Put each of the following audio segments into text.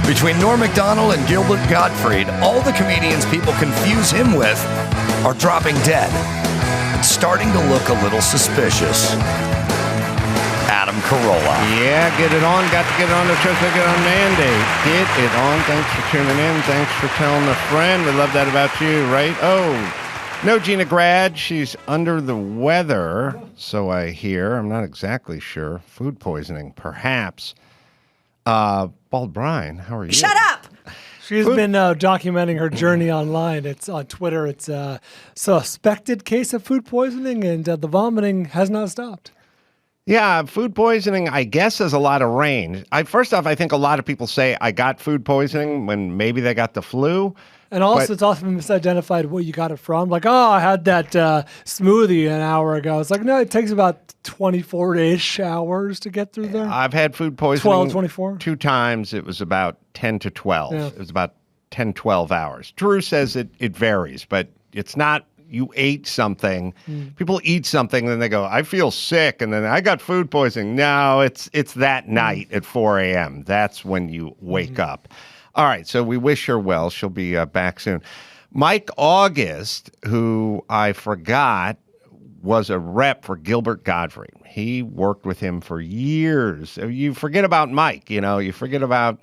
Between Norm Macdonald and Gilbert Gottfried, all the comedians people confuse him with are dropping dead. It's starting to look a little suspicious. Adam Carolla. Yeah, get it on. Got to get it on the show, so get on mandate. Get it on. Thanks for tuning in. Thanks for telling a friend. We love that about you, right? Oh, no Gina grad. She's under the weather, so I hear. I'm not exactly sure. Food poisoning, perhaps. Bald Bryan, how are you? Shut up! She's been documenting her journey online. It's on Twitter. It's a suspected case of food poisoning, and the vomiting has not stopped. Yeah, food poisoning, I guess, has a lot of range. First off, I think a lot of people say I got food poisoning when maybe they got the flu. And also, it's often misidentified what you got it from. Like, oh, I had that smoothie an hour ago. It's like, no, it takes about 24-ish hours to get through there. I've had food poisoning 12, 24? 2 times. It was about 10 to 12. Yeah. It was about 10, 12 hours. Drew says it varies, but it's not you ate something. People eat something, and then they go, I feel sick, and then I got food poisoning. No, it's that night at 4 a.m. That's when you wake up. All right, so we wish her well. She'll be back soon. Mike August, who I forgot was a rep for Gilbert Gottfried. He worked with him for years. You forget about Mike, you forget about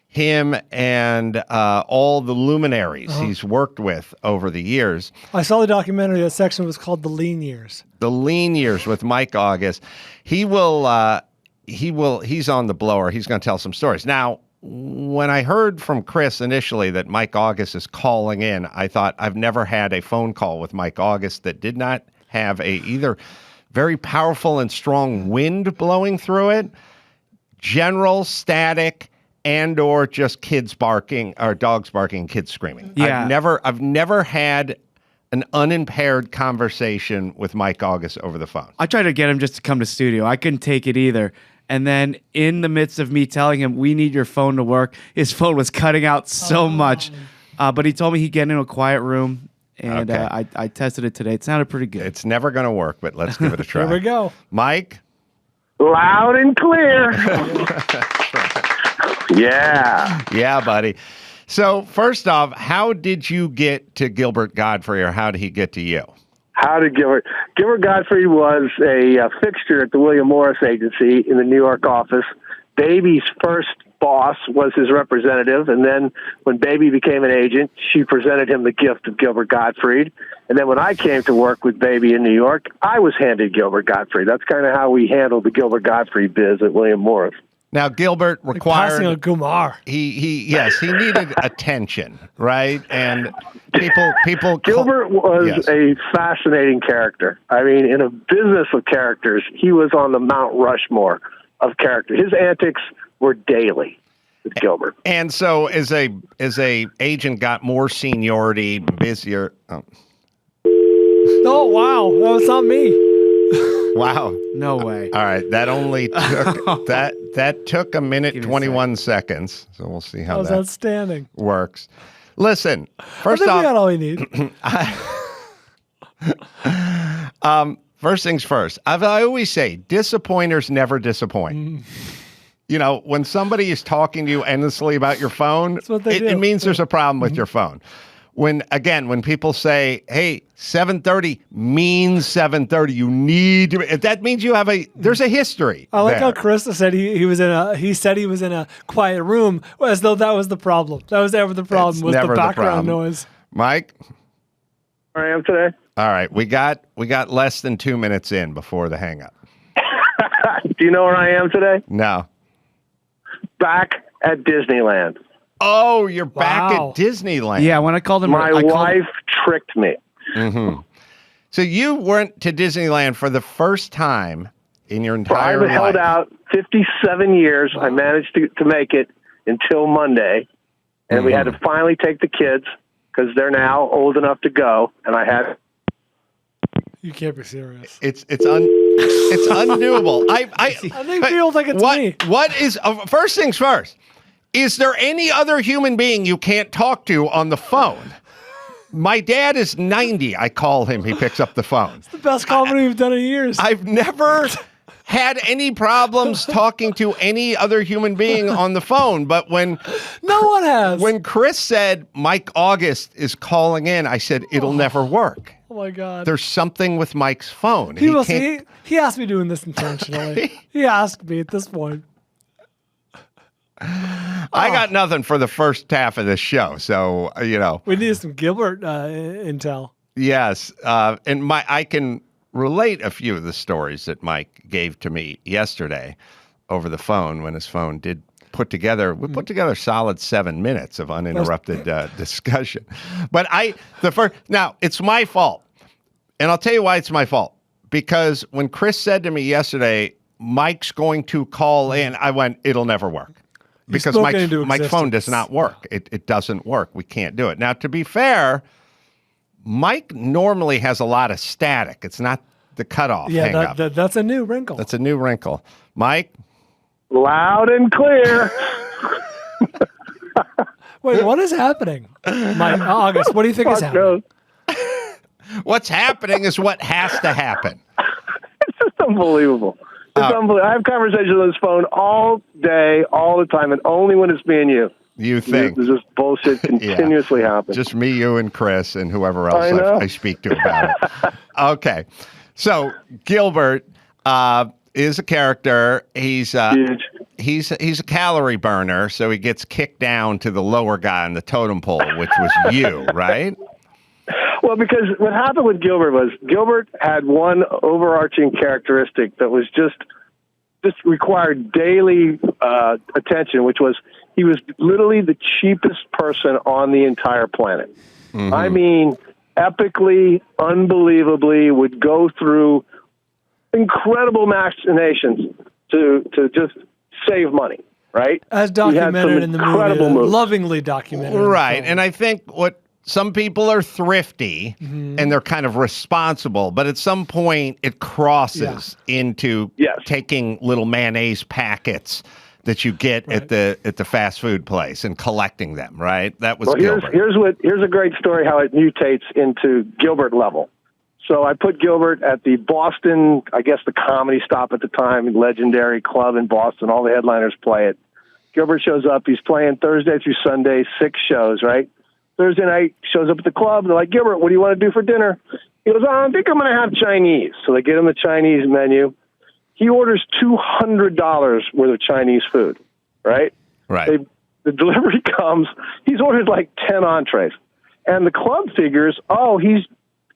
him and all the luminaries he's worked with over the years. I saw the documentary. That section was called The Lean Years. The Lean Years with Mike August. He's on the blower. He's going to tell some stories. Now, when I heard from Chris initially that Mike August is calling in, I thought I've never had a phone call with Mike August that did not have either very powerful and strong wind blowing through it, general static, and or just kids barking or dogs barking, kids screaming. Yeah. I've never had an unimpaired conversation with Mike August over the phone. I tried to get him just to come to studio. I couldn't take it either. And then in the midst of me telling him, we need your phone to work, his phone was cutting out so much. But he told me he'd get into a quiet room, and Okay. I tested it today. It sounded pretty good. It's never going to work, but let's give it a try. Here we go. Mike? Loud and clear. Yeah. Yeah, buddy. So first off, how did you get to Gilbert Gottfried, or how did he get to you? How did Gilbert Gottfried was a fixture at the William Morris Agency in the New York office. Baby's first boss was his representative, and then when Baby became an agent, she presented him the gift of Gilbert Gottfried. And then when I came to work with Baby in New York, I was handed Gilbert Gottfried. That's kind of how we handled the Gilbert Gottfried biz at William Morris. Now, Gilbert required... Passing a Gumar. He needed attention, right? And people... Gilbert was a fascinating character. I mean, in a business of characters, he was on the Mount Rushmore of characters. His antics were daily with Gilbert. And so as a agent got more seniority, busier... Oh, wow. That was not me. Wow. No way. All right. That only took that took a minute 21 seconds. So we'll see how That was outstanding. Works. Listen, first I think off, we got all we need. First things first. I always say disappointers never disappoint. When somebody is talking to you endlessly about your phone, it means there's a problem with your phone. When people say, hey, 7:30 means 7:30, you need to, that means you have there's a history. I like how Chris said he was in a quiet room, as though that was the problem. That was never the problem, was the background noise. Mike? Where I am today? All right. We got less than 2 minutes in before the hang up. Do you know where I am today? No. Back at Disneyland. Oh, you're back at Disneyland. Yeah, when I called him... My wife tricked me. Mm-hmm. So you went to Disneyland for the first time in your entire life. I held out 57 years. Wow. I managed to make it until Monday. And we had to finally take the kids because they're now old enough to go. And I had... You can't be serious. It's undoable. I think people think it's me. What is... first things first. Is there any other human being you can't talk to on the phone? My dad is 90. I call him. He picks up the phone. It's the best comedy we've done in years. I've never had any problems talking to any other human being on the phone. But when no one has. When Chris said Mike August is calling in, I said it'll never work. Oh my God. There's something with Mike's phone. He has to be doing this intentionally. He asked me at this point. I got nothing for the first half of this show, so we need some Gilbert intel. Yes, and I can relate a few of the stories that Mike gave to me yesterday over the phone when his phone did put together solid 7 minutes of uninterrupted discussion. But now it's my fault, and I'll tell you why it's my fault. Because when Chris said to me yesterday, Mike's going to call in, I went, it'll never work. Because Mike's phone does not work. It doesn't work. We can't do it. Now, to be fair, Mike normally has a lot of static. It's not the cutoff. Yeah, that's a new wrinkle. That's a new wrinkle. Mike? Loud and clear. Wait, what is happening? August, what do you think is happening? What's happening is what has to happen. It's just unbelievable. It's unbelievable. I have conversations on this phone all day, all the time, and only when it's me and you. You think. There's just bullshit continuously happens. Just me, you, and Chris, and whoever else I speak to about it. Okay. So, Gilbert is a character. He's huge. He's a calorie burner, so he gets kicked down to the lower guy on the totem pole, which was you, right? Well, because what happened with Gilbert was Gilbert had one overarching characteristic that was just required daily attention, which was he was literally the cheapest person on the entire planet. Mm-hmm. I mean, epically, unbelievably, would go through incredible machinations to just save money, right? As documented in the movie, lovingly documented. Right, and I think what some people are thrifty and they're kind of responsible, but at some point it crosses into taking little mayonnaise packets that you get at the fast food place and collecting them, right? That was Gilbert. Here's a great story how it mutates into Gilbert level. So I put Gilbert at the Boston, I guess the Comedy Stop at the time, legendary club in Boston. All the headliners play it. Gilbert shows up. He's playing Thursday through Sunday, 6 shows, right? Thursday night, shows up at the club. They're like, Gilbert, what do you want to do for dinner? He goes, I think I'm going to have Chinese. So they get him the Chinese menu. He orders $200 worth of Chinese food, right? Right. The delivery comes. He's ordered like 10 entrees. And the club figures, he's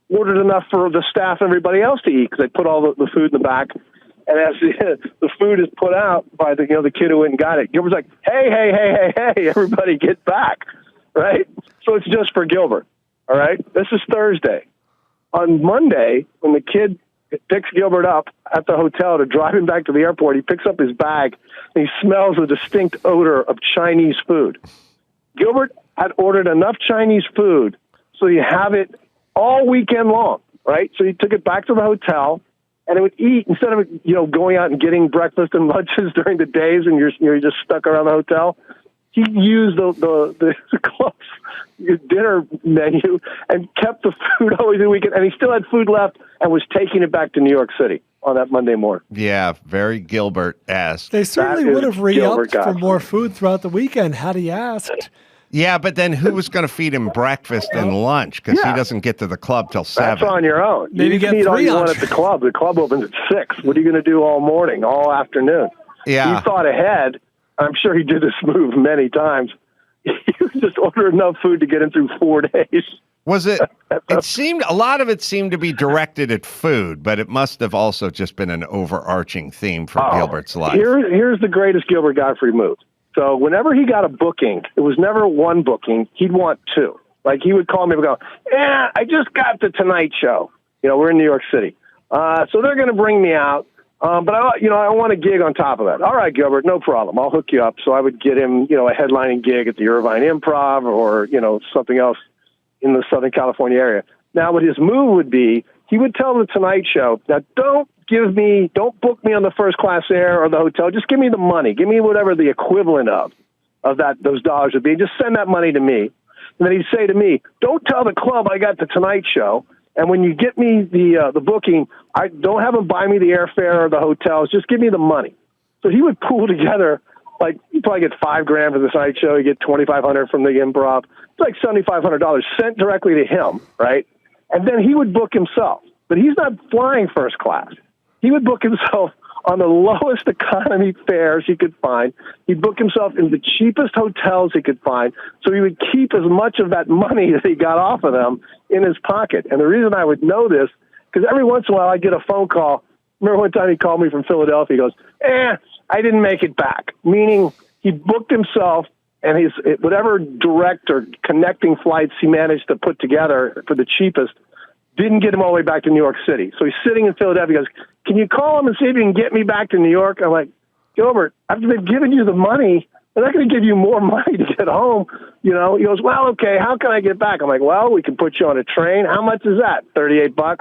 ordered enough for the staff and everybody else to eat because they put all the food in the back. And as the food is put out by the kid who went and got it, Gilbert's like, hey, everybody get back, right? So it's just for Gilbert, all right? This is Thursday. On Monday, when the kid picks Gilbert up at the hotel to drive him back to the airport, he picks up his bag, and he smells a distinct odor of Chinese food. Gilbert had ordered enough Chinese food so he'd have it all weekend long, right? So he took it back to the hotel, and it would eat, instead of going out and getting breakfast and lunches during the days and you're just stuck around the hotel, he used the club's dinner menu and kept the food all the weekend, and he still had food left and was taking it back to New York City on that Monday morning. Yeah, very Gilbert-esque. They certainly would have re-upped for more food throughout the weekend had he asked. Yeah, but then who was going to feed him breakfast and lunch? Because he doesn't get to the club till 7. That's on your own. Maybe you eat all you want at the club. The club opens at 6. What are you going to do all morning, all afternoon? Yeah. He thought ahead. I'm sure he did this move many times. He just ordered enough food to get him through 4 days. Was it? A lot of it seemed to be directed at food, but it must have also just been an overarching theme for Gilbert's life. Here's the greatest Gilbert Gottfried move. So whenever he got a booking, it was never one booking. He'd want 2. Like he would call me and go, I just got the Tonight Show. We're in New York City. So they're going to bring me out. But I want a gig on top of that. All right, Gilbert, no problem. I'll hook you up. So I would get him, a headlining gig at the Irvine Improv or, something else in the Southern California area. Now, what his move would be, he would tell the Tonight Show, now don't book me on the first class air or the hotel. Just give me the money. Give me whatever the equivalent of those dollars would be. Just send that money to me. And then he'd say to me, don't tell the club I got the Tonight Show. And when you get me the booking, I don't have him buy me the airfare or the hotels. Just give me the money. So he would pool together, like, you probably get $5,000 for the sideshow. You get $2,500 from the improv. It's like $7,500 sent directly to him, right? And then he would book himself. But he's not flying first class. He would book himself on the lowest economy fares he could find. He'd book himself in the cheapest hotels he could find. So he would keep as much of that money that he got off of them in his pocket. And the reason I would know this, because every once in a while I get a phone call. Remember one time he called me from Philadelphia. He goes, I didn't make it back. Meaning he booked himself and his whatever direct or connecting flights he managed to put together for the cheapest didn't get him all the way back to New York City. So he's sitting in Philadelphia. He goes, can you call him and see if you can get me back to New York? I'm like, Gilbert, after they've given you the money, they're not going to give you more money to get home. He goes, well, okay, how can I get back? I'm like, well, we can put you on a train. How much is that? $38.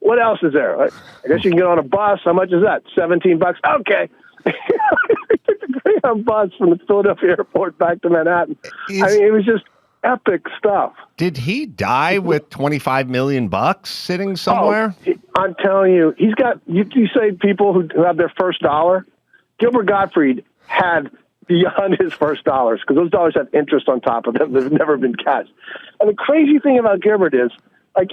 What else is there? I guess you can get on a bus. How much is that? $17. Okay. He took the Greyhound bus from the Philadelphia airport back to Manhattan. It was just epic stuff. Did he die with $25 million sitting somewhere? I'm telling you, he's got, you say people who have their first dollar. Gilbert Gottfried had beyond his first dollars, because those dollars have interest on top of them. They've never been cashed. And the crazy thing about Gilbert is, like,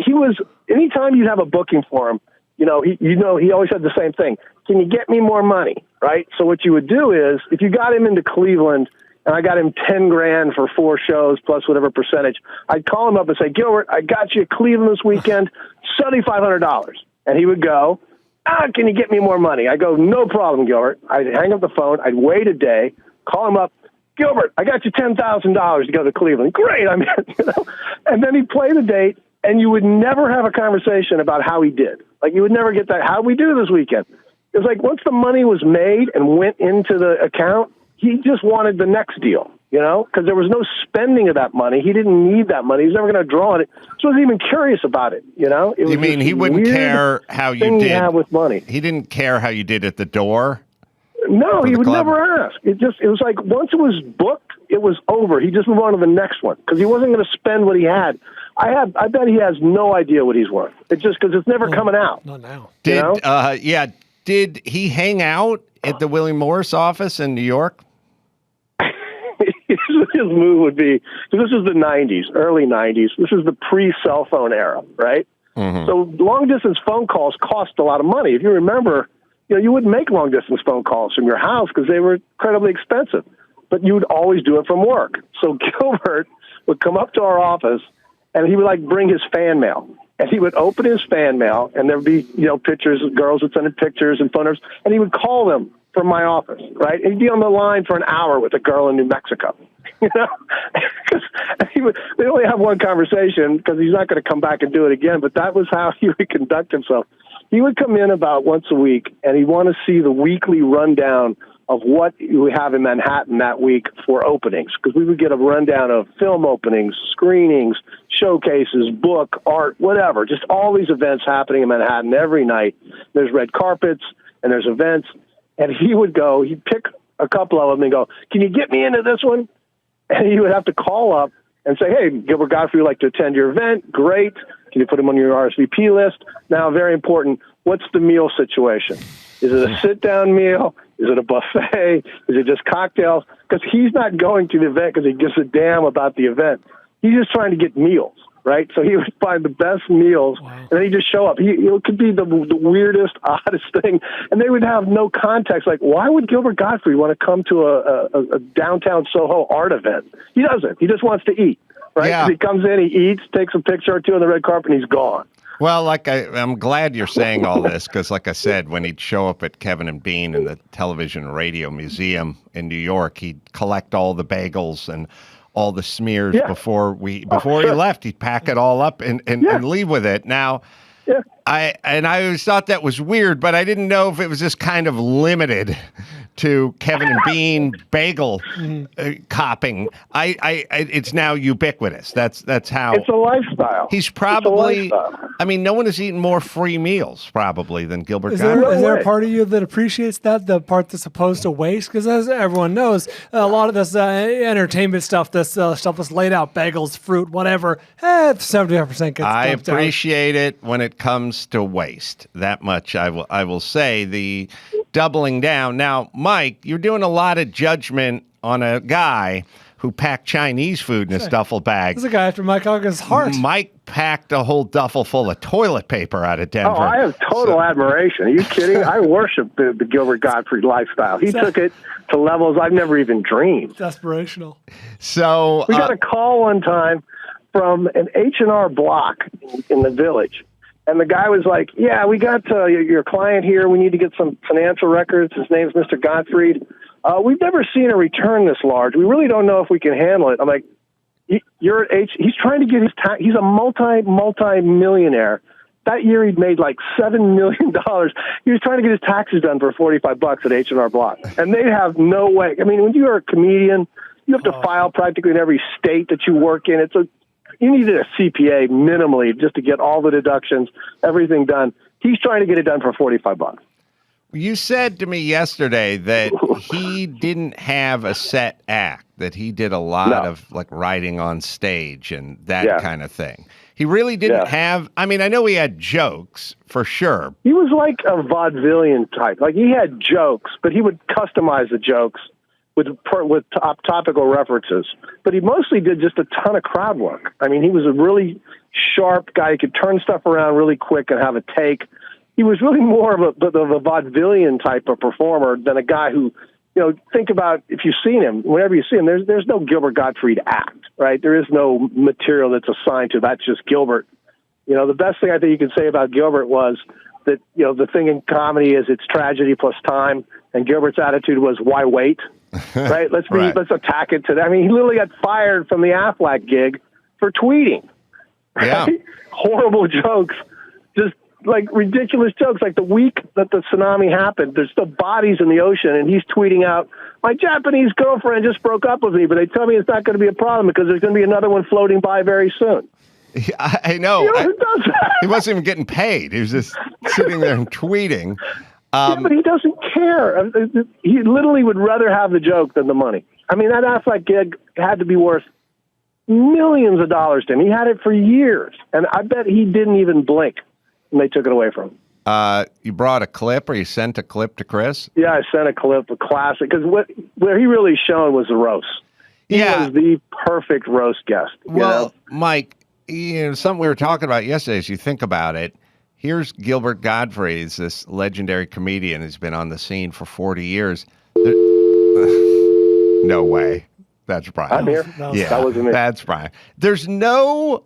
anytime you'd have a booking for him, he always said the same thing. Can you get me more money? Right? So what you would do is, if you got him into Cleveland and I got him $10,000 for 4 shows plus whatever percentage, I'd call him up and say, Gilbert, I got you Cleveland this weekend, $7,500. And he would go, can you get me more money? I go, no problem, Gilbert. I'd hang up the phone. I'd wait a day, call him up. Gilbert, I got you $10,000 to go to Cleveland. Great. And then he'd play the date, and you would never have a conversation about how he did. Like, you would never get that. How'd we do this weekend? It was like, once the money was made and went into the account, he just wanted the next deal, because there was no spending of that money. He didn't need that money. He was never going to draw on it. So he wasn't even curious about it, You mean he wouldn't care how you did? Have with money. He didn't care how you did at the door? No, he would never ask. It was like, once it was booked, it was over. He just moved on to the next one because he wasn't going to spend what he had. I bet he has no idea what he's worth. It's just because it's never coming out. Not now. Did he hang out at the William Morris office in New York? His move would be, because this is the 90s, early 90s. This is the pre-cell phone era, right? Mm-hmm. So long-distance phone calls cost a lot of money. If you remember, you wouldn't make long-distance phone calls from your house because they were incredibly expensive. But you would always do it from work. So Gilbert would come up to our office, and he would, bring his fan mail. And he would open his fan mail, and there would be, pictures. Girls would send him pictures and photos, and he would call them from my office, right? And he'd be on the line for an hour with a girl in New Mexico, Because they only have one conversation because he's not going to come back and do it again. But that was how he would conduct himself. He would come in about once a week, and he'd want to see the weekly rundown of what we have in Manhattan that week for openings, because we would get a rundown of film openings, screenings, showcases, book, art, whatever, just all these events happening in Manhattan every night. There's red carpets and there's events. And he would go, he'd pick a couple of them and go, can you get me into this one? And he would have to call up and say, hey, Gilbert Gottfried would like to attend your event. Great. Can you put him on your RSVP list? Now, very important, what's the meal situation? Is it a sit-down meal? Is it a buffet? Is it just cocktails? Because he's not going to the event because he gives a damn about the event. He's just trying to get meals, right? So he would find the best meals, and then he'd just show up. It could be the weirdest, oddest thing, and they would have no context. Like, why would Gilbert Gottfried want to come to a downtown Soho art event? He doesn't. He just wants to eat, right? Yeah. He comes in, he eats, takes a picture or two on the red carpet, and he's gone. Well, I'm glad you're saying all this because, like I said, when he'd show up at Kevin and Bean in the Television and Radio Museum in New York, he'd collect all the bagels and all the smears before he left. He'd pack it all up and leave with it. Now, I always thought that was weird, but I didn't know if it was just kind of limited to Kevin and Bean bagel copping. It's now ubiquitous. That's how It's a lifestyle. he's probably. It's a lifestyle. I mean, no one has eaten more free meals probably than Gilbert Is Gottfried. there a part of you that appreciates that, the part that's opposed to waste? Because as everyone knows, a lot of this entertainment stuff, this stuff that's laid out, bagels, fruit, whatever, 75% gets I dumped out. appreciate it when it comes to waste. That much I will say. The doubling down. Now, Mike, you're doing a lot of judgment on a guy who packed Chinese food in his duffel bag. This is a guy after Mike Huggins' heart. Mike packed a whole duffel full of toilet paper out of Denver. Oh, I have total admiration. Are you kidding? I worship the Gilbert Gottfried lifestyle. He took it to levels I've never even dreamed. Desperational. So We got a call one time from an H&R Block in the village. And the guy was like, yeah, we got your client here. We need to get some financial records. His name's Mr. Gottfried. We've never seen a return this large. We really don't know if we can handle it. I'm like, you're at he's trying to get his tax. He's a multi-millionaire. That year he'd made like $7 million. He was trying to get his taxes done for $45 at H&R Block. And they have no way. I mean, when you're a comedian, you have to file practically in every state that you work in. You needed a CPA minimally just to get all the deductions, everything done. He's trying to get it done for $45. you said to me yesterday that he didn't have a set act, that he did a lot of like writing on stage and that kind of thing. He really didn't have, I mean, I know he had jokes for sure. He was like a vaudevillian type. Like he had jokes, but he would customize the jokes with topical references. But he mostly did just a ton of crowd work. I mean, he was a really sharp guy. He could turn stuff around really quick and have a take. He was really more of a vaudevillian type of performer than a guy who, you know, think about if you've seen him, whenever you see him, there's no Gilbert Gottfried act, right? There is no material that's assigned to that's just Gilbert. You know, the best thing I think you can say about Gilbert was that, you know, the thing in comedy is it's tragedy plus time, and Gilbert's attitude was, why wait? Right? Let's attack it today. I mean, he literally got fired from the Affleck gig for tweeting. Right? Yeah. Horrible jokes, just like ridiculous jokes. Like the week that the tsunami happened, there's still bodies in the ocean, and he's tweeting out, my Japanese girlfriend just broke up with me, but they tell me it's not going to be a problem because there's going to be another one floating by very soon. I know. You know who does that? He wasn't even getting paid. He was just sitting there and tweeting. Yeah, but he doesn't care. He literally would rather have the joke than the money. I mean, that Affleck gig had to be worth millions of dollars to him. He had it for years, and I bet he didn't even blink when they took it away from him. You brought a clip, or you sent a clip to Chris? Yeah, I sent a clip, a classic, because where he really shone was the roast. He was the perfect roast guest. Well, you know? Mike, you know, something we were talking about yesterday, as you think about it, here's Gilbert Gottfried, is this legendary comedian who's been on the scene for 40 years. No way. That's Bryan. I'm here. Yeah, that wasn't me. That's Bryan. There's no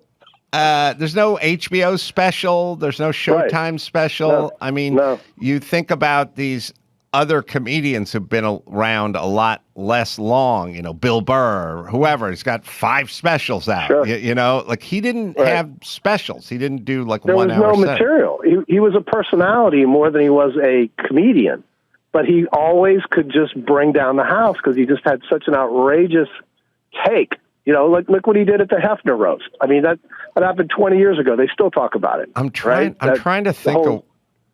HBO special. There's no Showtime special. No. I mean, you think about these other comedians who've been around a lot less long, you know, Bill Burr or whoever. He's got 5 specials out. Sure. You know, like he didn't have specials. He didn't do like there 1 hour was no material. He was a personality more than he was a comedian. But he always could just bring down the house because he just had such an outrageous take. You know, look what he did at the Hefner roast. I mean, that happened 20 years ago. They still talk about it. I'm trying to think of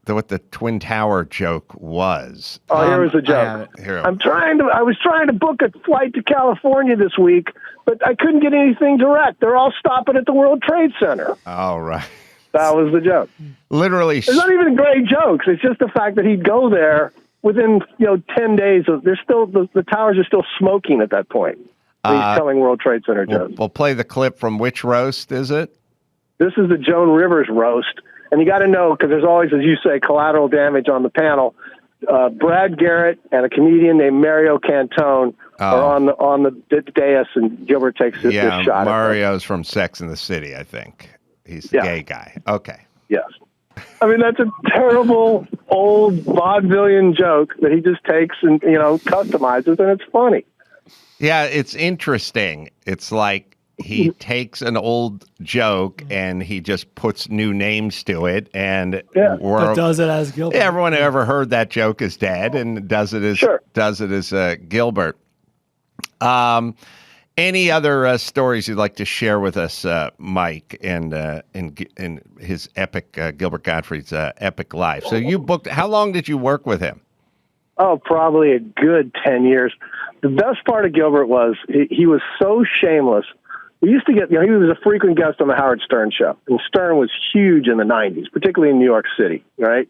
what the Twin Tower joke was. Oh, here was a joke. I was trying to book a flight to California this week, but I couldn't get anything direct. They're all stopping at the World Trade Center. All right. That was the joke. Literally. It's not even great jokes. It's just the fact that he'd go there within 10 days. There's still the towers are still smoking at that point. He's telling World Trade Center jokes. We'll play the clip from which roast is it? This is the Joan Rivers roast. And you got to know, because there's always, as you say, collateral damage on the panel. Brad Garrett and a comedian named Mario Cantone are on the dais, and Gilbert takes this shot. Yeah, Mario's from Sex and the City, I think. He's the gay guy. Okay. Yes. I mean, that's a terrible old vaudevillian joke that he just takes and, customizes, and it's funny. Yeah, it's interesting. It's like he takes an old joke and he just puts new names to it, and but does it as Gilbert. Everyone who ever heard that joke is dead, and does it as Gilbert. Any other stories you'd like to share with us, Mike, and his epic Gilbert Gottfried's epic life? So you booked. How long did you work with him? Oh, probably a good 10 years. The best part of Gilbert was he was so shameless. We used to get, he was a frequent guest on the Howard Stern show, and Stern was huge in the 90s, particularly in New York City, right?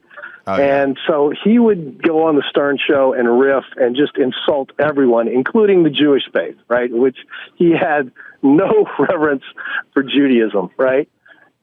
Oh, yeah. And so he would go on the Stern show and riff and just insult everyone, including the Jewish faith, right? Which he had no reverence for Judaism, right?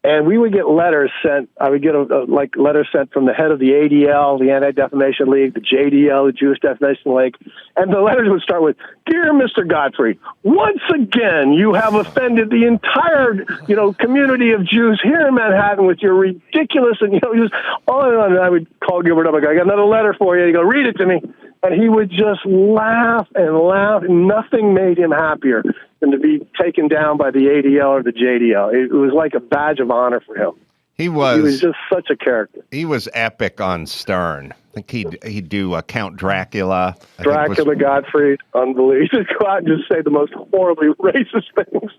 And we would get letters sent. I would get letters sent from the head of the ADL, the Anti-Defamation League, the JDL, the Jewish Defamation League, and the letters would start with, "Dear Mr. Gottfried, once again you have offended the entire, community of Jews here in Manhattan with your ridiculous," and just on and on. And I would call Gilbert up. I got another letter for you. He'd go, "Read it to me," and he would just laugh and laugh. And nothing made him happier than to be taken down by the ADL or the JDL. It was like a badge of honor for him. He was just such a character. He was epic on Stern. I think he'd do Count Dracula. Gottfried, unbelievable. He just go out and just say the most horribly racist things.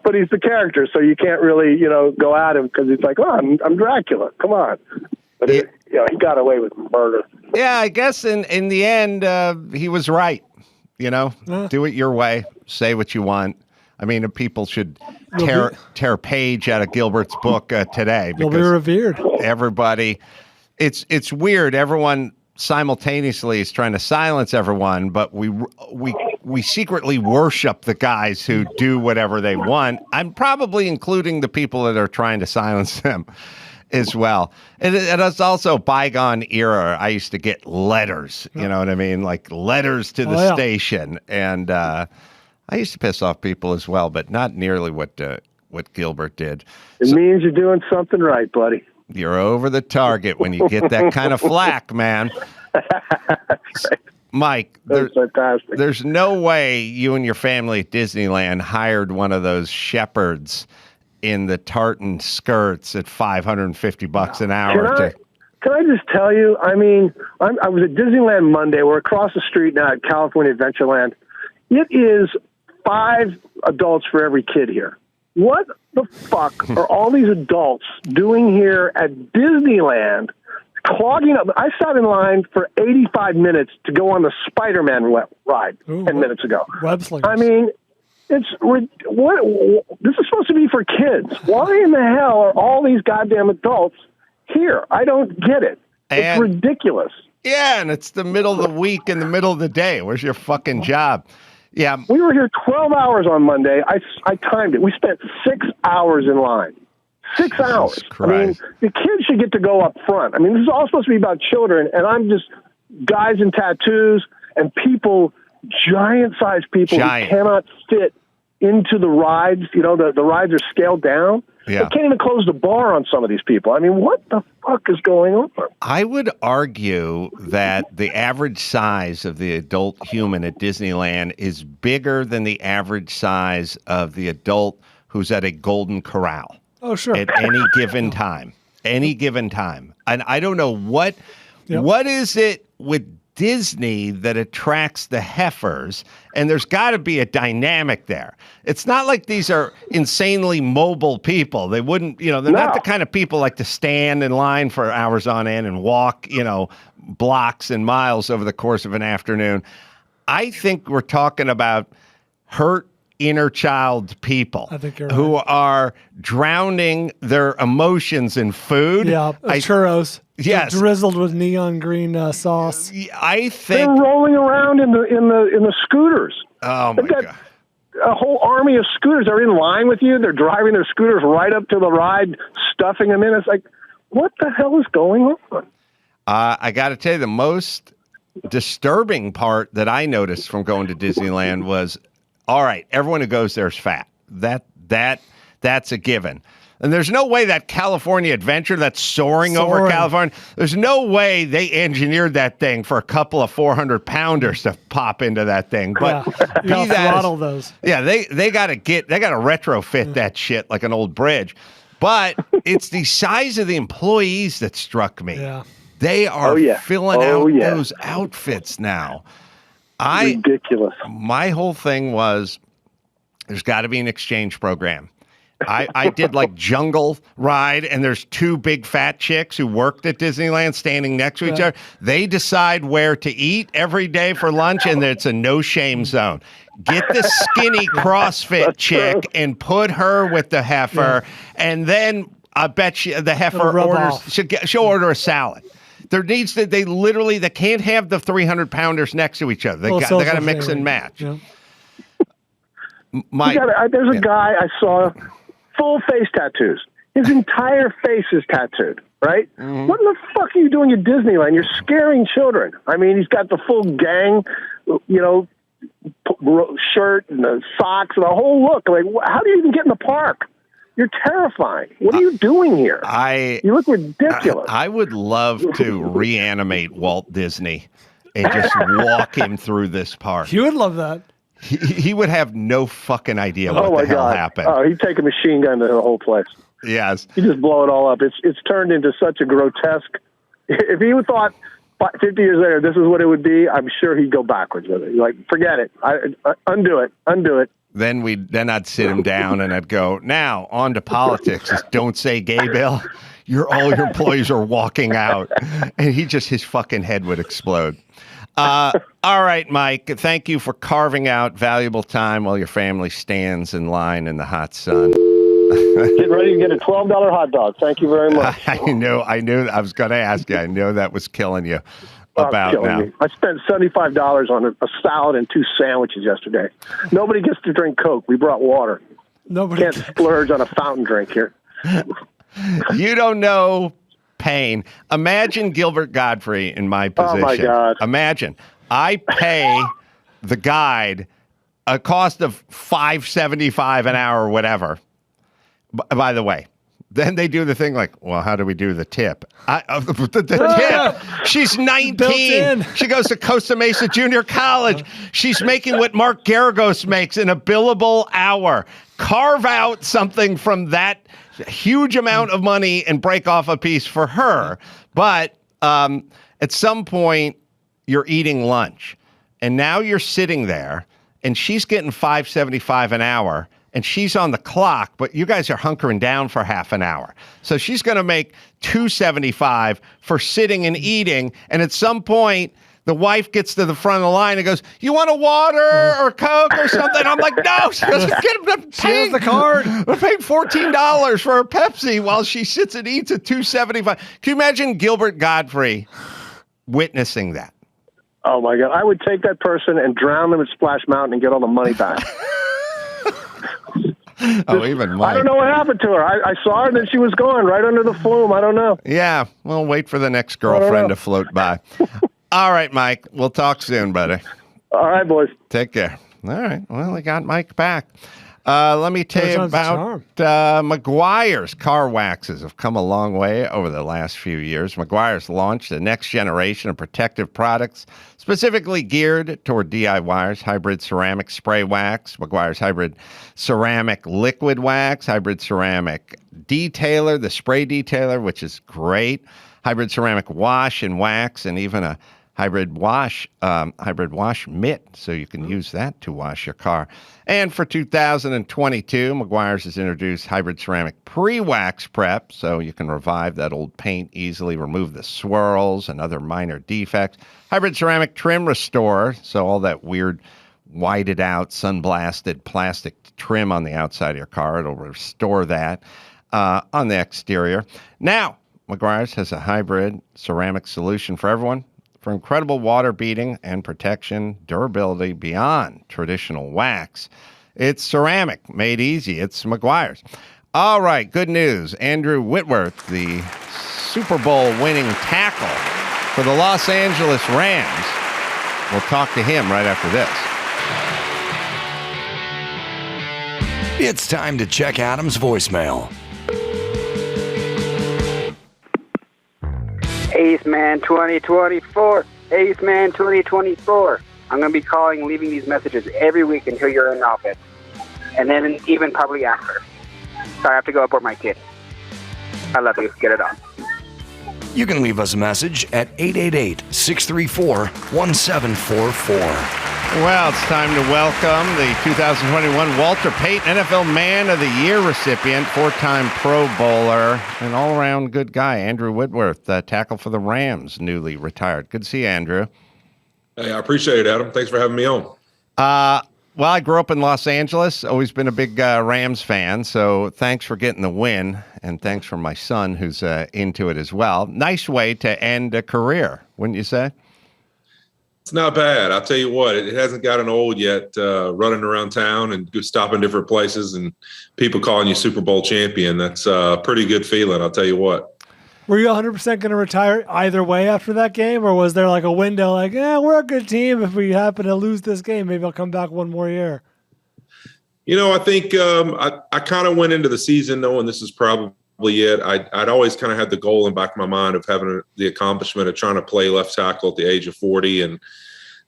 But he's the character, so you can't really, go at him because he's like, "Oh, I'm Dracula. Come on." But he got away with murder. Yeah, I guess in the end, he was right. Do it your way. Say what you want. I mean, people should tear a page out of Gilbert's book today. You'll be revered. Everybody, it's weird. Everyone simultaneously is trying to silence everyone, but we secretly worship the guys who do whatever they want. I'm probably including the people that are trying to silence them as well. And it's also bygone era. I used to get letters, you know what I mean? Like letters to the station. And I used to piss off people as well, but not nearly what Gilbert did. It means you're doing something right, buddy. You're over the target when you get that kind of flack, man. Mike, there's no way you and your family at Disneyland hired one of those shepherds in the tartan skirts at $550 an hour. Can I just tell you? I mean, I was at Disneyland Monday. We're across the street now at California Adventureland. It is 5 adults for every kid here. What the fuck are all these adults doing here at Disneyland, clogging up? I sat in line for 85 minutes to go on the Spider-Man ride 10 minutes ago. Web slingers. I mean, this is supposed to be for kids. Why in the hell are all these goddamn adults here? I don't get it. It's ridiculous. Yeah, and it's the middle of the week in the middle of the day. Where's your fucking job? Yeah. We were here 12 hours on Monday. I timed it. We spent 6 hours in line. 6 hours. Christ. I mean, the kids should get to go up front. I mean, this is all supposed to be about children, and I'm just guys in tattoos and people, giant-sized people who cannot fit into the rides. The rides are scaled down. Yeah. They can't even close the bar on some of these people. I mean, what the fuck is going on? I would argue that the average size of the adult human at Disneyland is bigger than the average size of the adult who's at a Golden Corral. Oh, sure. At any given time. And I don't know what is it with Disney that attracts the heifers, and there's got to be a dynamic there. It's not like these are insanely mobile people. They wouldn't, they're not the kind of people like to stand in line for hours on end and walk, blocks and miles over the course of an afternoon. I think we're talking about hurt inner child people who are drowning their emotions in food. Yeah, churros. Yes, drizzled with neon green sauce. I think they're rolling around in the scooters. Oh my God! A whole army of scooters are in line with you. They're driving their scooters right up to the ride, stuffing them in. It's like, what the hell is going on? I got to tell you, the most disturbing part that I noticed from going to Disneyland was, all right, everyone who goes there is fat. That's a given. And there's no way that California Adventure that's soaring over California, there's no way they engineered that thing for a couple of 400-pounders to pop into that thing. But you gotta throttle those. Yeah, they gotta retrofit that shit like an old bridge. But it's the size of the employees that struck me. Yeah. They are filling out those outfits now. Ridiculous. My whole thing was there's got to be an exchange program. I did like Jungle Ride, and there's two big fat chicks who worked at Disneyland standing next to each other. They decide where to eat every day for lunch, and it's a no-shame zone. Get the skinny CrossFit chick and put her with the heifer, and then I bet the heifer she'll order a salad. There needs to they can't have the 300-pounders next to each other. They got to mix and match. Yeah. There's a guy I saw, full face tattoos. His entire face is tattooed, right? Mm-hmm. What in the fuck are you doing at Disneyland? You're scaring children. I mean, he's got the full gang, shirt and the socks and the whole look. Like, how do you even get in the park? You're terrifying. What are you doing here? You look ridiculous. I would love to reanimate Walt Disney and just walk him through this park. You would love that. He would have no fucking idea what the hell happened. Oh, he'd take a machine gun to the whole place. Yes. He'd just blow it all up. It's turned into such a grotesque. If he thought 50 years later this is what it would be, I'm sure he'd go backwards with it. Like, forget it. Undo it. Then I'd sit him down and I'd go, now on to politics. Just don't say gay bill. All your employees are walking out. And his fucking head would explode. All right, Mike, thank you for carving out valuable time while your family stands in line in the hot sun. Get ready to get a $12 hot dog. Thank you very much. I knew. I was going to ask you. I know that was killing you. Me. I spent $75 on a salad and 2 sandwiches yesterday. Nobody gets to drink Coke. We brought water. Nobody can't splurge on a fountain drink here. You don't know pain. Imagine Gilbert Gottfried in my position. Oh my God! Imagine I pay the guide a cost of $5.75 an hour or whatever. By the way. Then they do the thing like, well, how do we do the tip? The tip. She's 19. She goes to Costa Mesa Junior College. She's making what Mark Garagos makes in a billable hour. Carve out something from that huge amount of money and break off a piece for her. But at some point, you're eating lunch. And now you're sitting there, and she's getting $5.75 an hour. And she's on the clock, but you guys are hunkering down for half an hour. So she's going to make $2.75 for sitting and eating. And at some point, the wife gets to the front of the line and goes, you want a water or Coke or something? I'm like, no. She goes, she has the card. We're paying $14 for a Pepsi while she sits and eats at $2.75. Can you imagine Gilbert Gottfried witnessing that? Oh, my God. I would take that person and drown them at Splash Mountain and get all the money back. Even Mike. I don't know what happened to her. I saw her and then she was gone right under the flume. I don't know. Yeah, well, wait for the next girlfriend to float by. All right, Mike. We'll talk soon, buddy. All right, boys. Take care. All right. Well, we got Mike back. Let me tell you about Meguiar's car waxes have come a long way over the last few years. Meguiar's launched the next generation of protective products specifically geared toward DIYers, hybrid ceramic spray wax, Meguiar's hybrid ceramic liquid wax, hybrid ceramic detailer, the spray detailer, which is great, hybrid ceramic wash and wax, and even a hybrid wash mitt, so you can use that to wash your car. And for 2022, Meguiar's has introduced hybrid ceramic pre-wax prep, so you can revive that old paint easily, remove the swirls and other minor defects. Hybrid ceramic trim restore, so all that weird whited out, sun-blasted plastic trim on the outside of your car, it'll restore that on the exterior. Now, Meguiar's has a hybrid ceramic solution for everyone, for incredible water beating and protection, durability beyond traditional wax. It's ceramic, made easy. It's Meguiar's. All right, good news. Andrew Whitworth, the Super Bowl winning tackle for the Los Angeles Rams. We'll talk to him right after this. It's time to check Adam's voicemail. Ace Man 2024. Ace Man 2024. I'm going to be calling, leaving these messages every week until you're in office. And then even probably after. So I have to go abort my kid. I love you. Get it on. You can leave us a message at 888-634-1744. Well, it's time to welcome the 2021 Walter Payton NFL Man of the Year recipient, four-time Pro Bowler, and all-around good guy, Andrew Whitworth, tackle for the Rams, newly retired. Good to see you, Andrew. Hey, I appreciate it, Adam. Thanks for having me on. Well, I grew up in Los Angeles, always been a big Rams fan, so thanks for getting the win, and thanks for my son who's into it as well. Nice way to end a career, wouldn't you say? It's not bad. I'll tell you what, it hasn't gotten old yet, running around town and stopping different places and people calling you Super Bowl champion. That's a pretty good feeling, I'll tell you what. Were you 100% going to retire either way after that game, or was there like a window like, we're a good team. If we happen to lose this game, maybe I'll come back one more year? You know, I think I kind of went into the season knowing this is probably it. I'd always kind of had the goal in the back of my mind of having the accomplishment of trying to play left tackle at the age of 40. And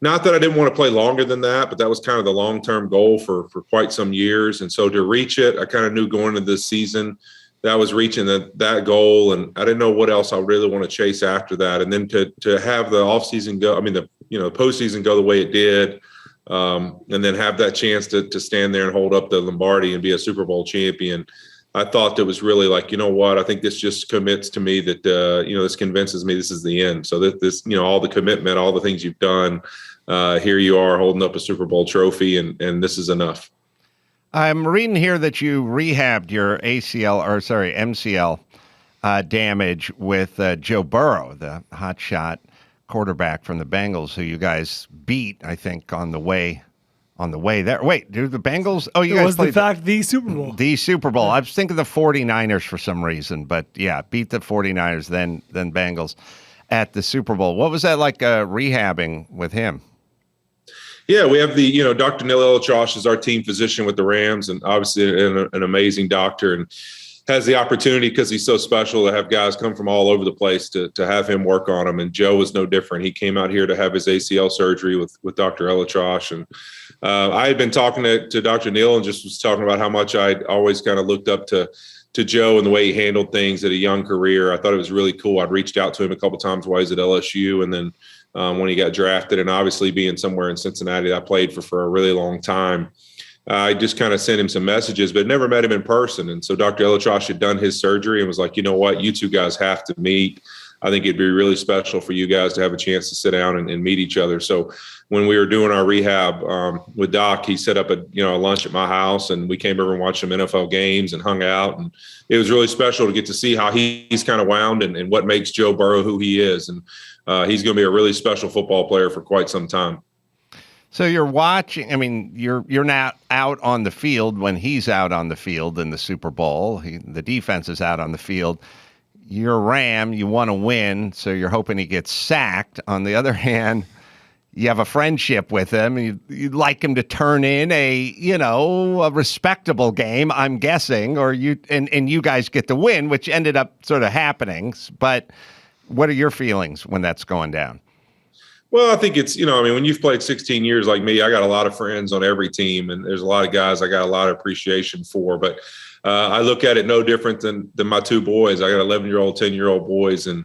not that I didn't want to play longer than that, but that was kind of the long-term goal for quite some years. And so to reach it, I kind of knew going into this season that was reaching that goal, and I didn't know what else I really want to chase after that. And then to have the offseason go, the postseason go the way it did, and then have that chance to stand there and hold up the Lombardi and be a Super Bowl champion, I thought that was really like, you know what, I think this just commits to me that, this convinces me this is the end. So that this, all the commitment, all the things you've done, here you are holding up a Super Bowl trophy, and this is enough. I'm reading here that you rehabbed your MCL damage with Joe Burrow, the hotshot quarterback from the Bengals, who you guys beat, I think, on the way there. Wait, do the Bengals? Oh, you guys played the Super Bowl. The Super Bowl. I was thinking the 49ers for some reason, but yeah, beat the 49ers, then Bengals at the Super Bowl. What was that like rehabbing with him? Yeah, we have Dr. Neil Elitrosh is our team physician with the Rams, and obviously an amazing doctor, and has the opportunity because he's so special to have guys come from all over the place to have him work on him. And Joe was no different. He came out here to have his ACL surgery with Dr. Elitrosh. And I had been talking to Dr. Neil and just was talking about how much I'd always kind of looked up to Joe and the way he handled things at a young career. I thought it was really cool. I'd reached out to him a couple times while he was at LSU, and then when he got drafted, and obviously being somewhere in Cincinnati that I played for a really long time, I just kind of sent him some messages, but never met him in person. And so Dr. Elitrosh had done his surgery and was like, you know what, you two guys have to meet. I think it'd be really special for you guys to have a chance to sit down and meet each other. So when we were doing our rehab with Doc, he set up a lunch at my house, and we came over and watched some NFL games and hung out. And it was really special to get to see how he's kind of wound and what makes Joe Burrow who he is. And he's going to be a really special football player for quite some time. So you're watching. You're not out on the field when he's out on the field in the Super Bowl. The defense is out on the field. You're a Ram. You want to win, so you're hoping he gets sacked. On the other hand, you have a friendship with him. You'd like him to turn in a respectable game, I'm guessing, or you guys get the win, which ended up sort of happening. But what are your feelings when that's going down? Well, I think it's, when you've played 16 years like me, I got a lot of friends on every team, and there's a lot of guys I got a lot of appreciation for. But I look at it no different than my two boys. I got 11-year-old, 10-year-old boys, and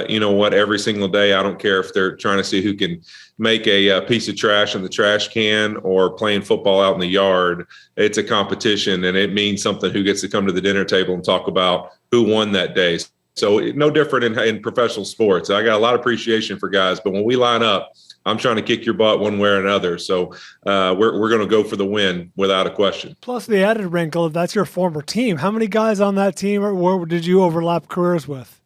you know what? Every single day, I don't care if they're trying to see who can make a piece of trash in the trash can or playing football out in the yard. It's a competition, and it means something who gets to come to the dinner table and talk about who won that day. So no different in professional sports. I got a lot of appreciation for guys, but when we line up, I'm trying to kick your butt one way or another. So we're going to go for the win without a question. Plus the added wrinkle, if that's your former team, how many guys on that team or did you overlap careers with?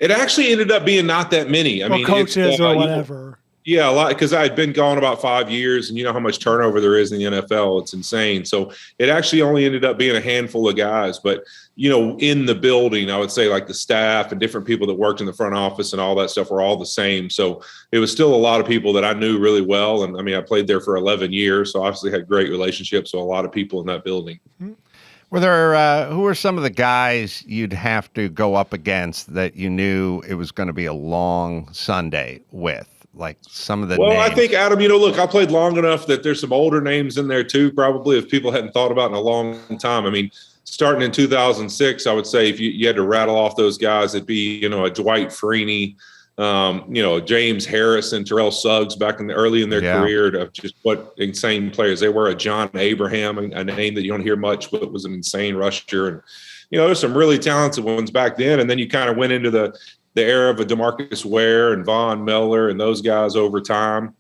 It actually ended up being not that many. I mean, coaches or whatever. Yeah, a lot, because I had been gone about 5 years, and you know how much turnover there is in the NFL. It's insane. So it actually only ended up being a handful of guys. But, in the building, I would say like the staff and different people that worked in the front office and all that stuff were all the same. So it was still a lot of people that I knew really well. And I played there for 11 years, so obviously had great relationships with a lot of people in that building. Were there who were some of the guys you'd have to go up against that you knew it was going to be a long Sunday with? Like some of the Well, names. I think, Adam, look, I played long enough that there's some older names in there too, probably, if people hadn't thought about in a long time. I mean, starting in 2006, I would say if you had to rattle off those guys, it'd be, a Dwight Freeney, James Harrison, Terrell Suggs back early in their career, of just what insane players they were. A John Abraham, a name that you don't hear much, but was an insane rusher. And, there's some really talented ones back then. And then you kind of went into the era of a DeMarcus Ware and Von Miller and those guys over time,